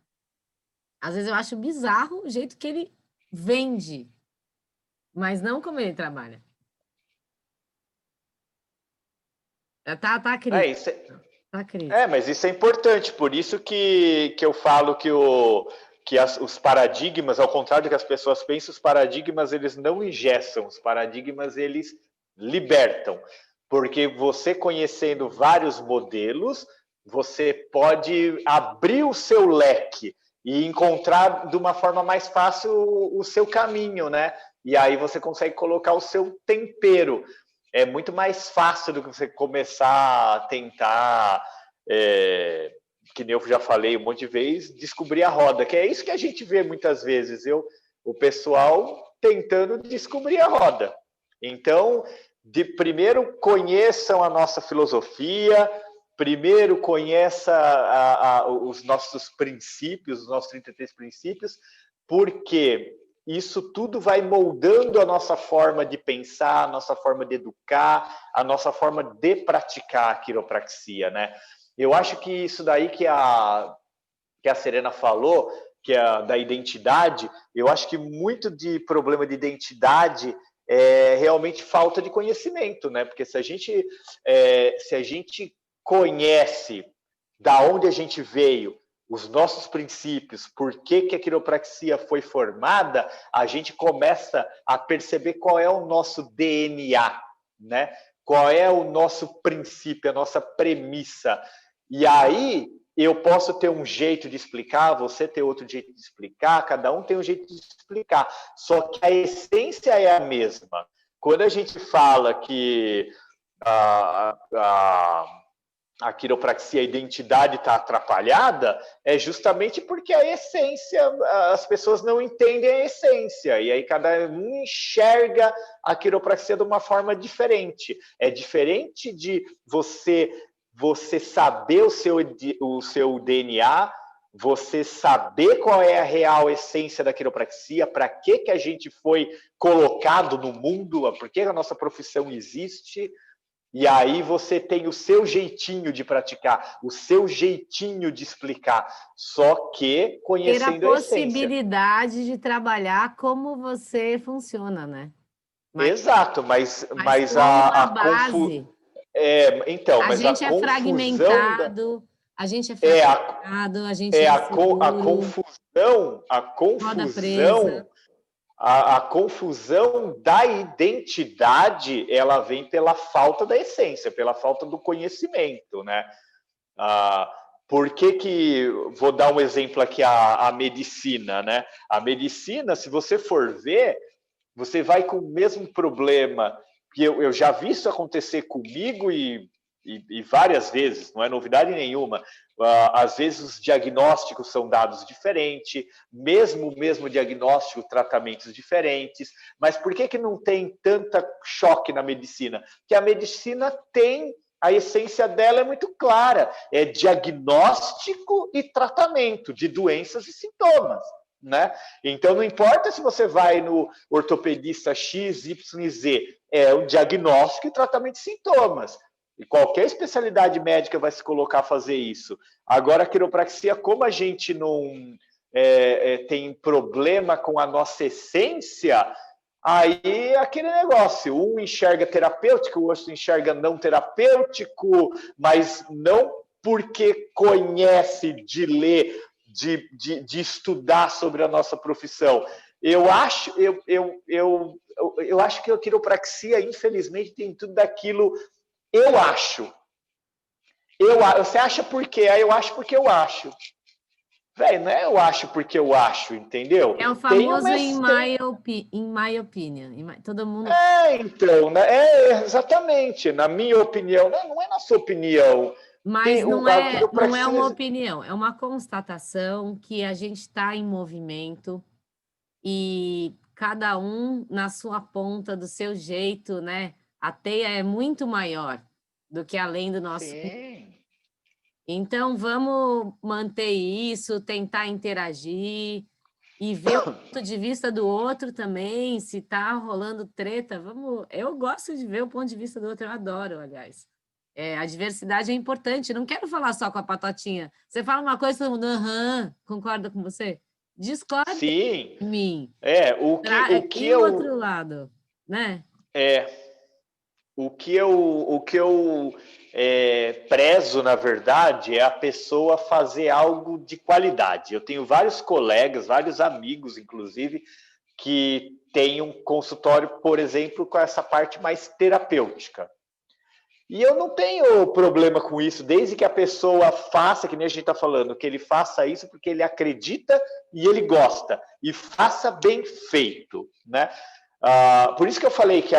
Às vezes eu acho bizarro o jeito que ele vende, mas não como ele trabalha. Tá crítico. Tá crítico. Mas isso é importante, por isso que eu falo que os paradigmas, ao contrário do que as pessoas pensam, os paradigmas eles não engessam, os paradigmas eles libertam. Porque você conhecendo vários modelos, você pode abrir o seu leque e encontrar de uma forma mais fácil o seu caminho, né? E aí você consegue colocar o seu tempero. É muito mais fácil do que você começar a tentar... que nem eu já falei um monte de vezes, descobrir a roda, que é isso que a gente vê muitas vezes, o pessoal tentando descobrir a roda. Então, primeiro conheçam a nossa filosofia, primeiro conheça os nossos princípios, os nossos 33 princípios, porque isso tudo vai moldando a nossa forma de pensar, a nossa forma de educar, a nossa forma de praticar a quiropraxia, né? Eu acho que isso daí que a Serena falou, que é da identidade, eu acho que muito de problema de identidade é realmente falta de conhecimento, né? Porque se a gente conhece da onde a gente veio, os nossos princípios, por que a quiropraxia foi formada, a gente começa a perceber qual é o nosso DNA, né? Qual é o nosso princípio, a nossa premissa. E aí eu posso ter um jeito de explicar, você ter outro jeito de explicar, cada um tem um jeito de explicar, só que a essência é a mesma. Quando a gente fala que a quiropraxia, a identidade está atrapalhada, é justamente porque a essência, as pessoas não entendem a essência, e aí cada um enxerga a quiropraxia de uma forma diferente. É diferente de você saber o seu DNA, você saber qual é a real essência da quiropraxia, para que a gente foi colocado no mundo, por que a nossa profissão existe. E aí você tem o seu jeitinho de praticar, o seu jeitinho de explicar, só que conhecendo a essência. Ter a possibilidade de trabalhar como você funciona, né? Exato, mas a base. Então, mas a gente é fragmentado, a gente é fragmentado, a gente é inseguro. A confusão da identidade, ela vem pela falta da essência, pela falta do conhecimento, né? Por que vou dar um exemplo aqui, a medicina, né? A medicina, se você for ver, você vai com o mesmo problema, que eu já vi isso acontecer comigo e várias vezes, não é novidade nenhuma. Às vezes os diagnósticos são dados diferentes, mesmo o mesmo diagnóstico, tratamentos diferentes. Mas por que não tem tanta choque na medicina? Porque a medicina tem, a essência dela é muito clara, é diagnóstico e tratamento de doenças e sintomas, né? Então não importa se você vai no ortopedista X, Y, Z, é o diagnóstico e tratamento de sintomas. E qualquer especialidade médica vai se colocar a fazer isso. Agora, a quiropraxia, como a gente não tem problema com a nossa essência, aí é aquele negócio, um enxerga terapêutico, o outro enxerga não terapêutico, mas não porque conhece de ler, de estudar sobre a nossa profissão. Eu acho que a quiropraxia, infelizmente, tem tudo daquilo. Eu acho. Você acha por quê? Eu acho porque eu acho. Velho, não é eu acho porque eu acho, entendeu? É o famoso in my opinion. Todo mundo... Então, né? Exatamente. Na minha opinião. Não é na sua opinião. Mas não é uma opinião, é uma constatação que a gente está em movimento e cada um na sua ponta, do seu jeito, né? A teia é muito maior do que além do nosso. Sim. Então, vamos manter isso, tentar interagir e ver o ponto de vista do outro também, se está rolando treta. Eu gosto de ver o ponto de vista do outro, eu adoro, aliás. A diversidade é importante, não quero falar só com a Patotinha. Você fala uma coisa, todo mundo, concorda com você? Discorda Sim. de mim. O outro lado, né? O que eu prezo, na verdade, é a pessoa fazer algo de qualidade. Eu tenho vários colegas, vários amigos, inclusive, que têm um consultório, por exemplo, com essa parte mais terapêutica. E eu não tenho problema com isso, desde que a pessoa faça, que nem a gente está falando, que ele faça isso porque ele acredita e ele gosta, e faça bem feito, né? Por isso que eu falei que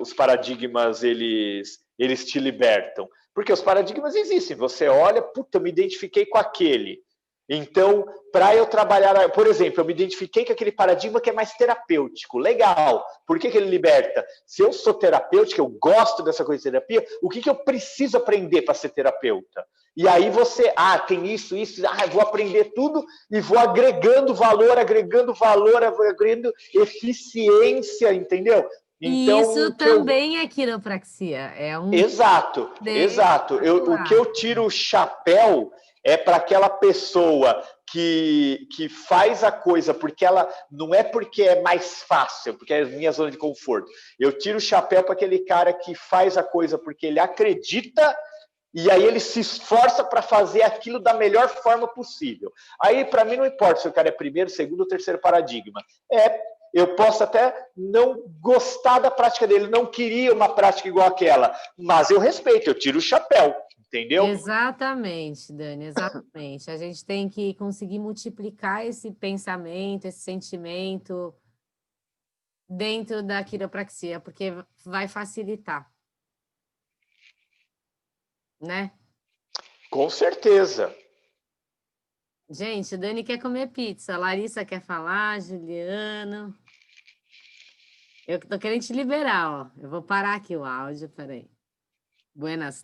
os paradigmas, eles te libertam. Porque os paradigmas existem. Você olha, puta, eu me identifiquei com aquele. Então, para eu trabalhar... Por exemplo, eu me identifiquei com aquele paradigma que é mais terapêutico. Legal. Por que ele liberta? Se eu sou terapêutico, eu gosto dessa coisa de terapia, o que eu preciso aprender para ser terapeuta? E aí você... tem isso... eu vou aprender tudo e vou agregando valor, agregando eficiência, entendeu? Então, isso também é quiropraxia. Exato. O que eu tiro o chapéu é para aquela pessoa que faz a coisa porque ela não é porque é mais fácil, porque é a minha zona de conforto. Eu tiro o chapéu para aquele cara que faz a coisa porque ele acredita e aí ele se esforça para fazer aquilo da melhor forma possível. Aí, para mim, não importa se o cara é primeiro, segundo ou terceiro paradigma. Eu posso até não gostar da prática dele, não queria uma prática igual aquela, mas eu respeito, eu tiro o chapéu, Entendeu? Exatamente, Dani, exatamente. A gente tem que conseguir multiplicar esse pensamento, esse sentimento dentro da quiropraxia, porque vai facilitar, né? Com certeza. Gente, Dani quer comer pizza, Larissa quer falar, Juliano. Eu tô querendo te liberar, ó. Eu vou parar aqui o áudio, peraí. Buenas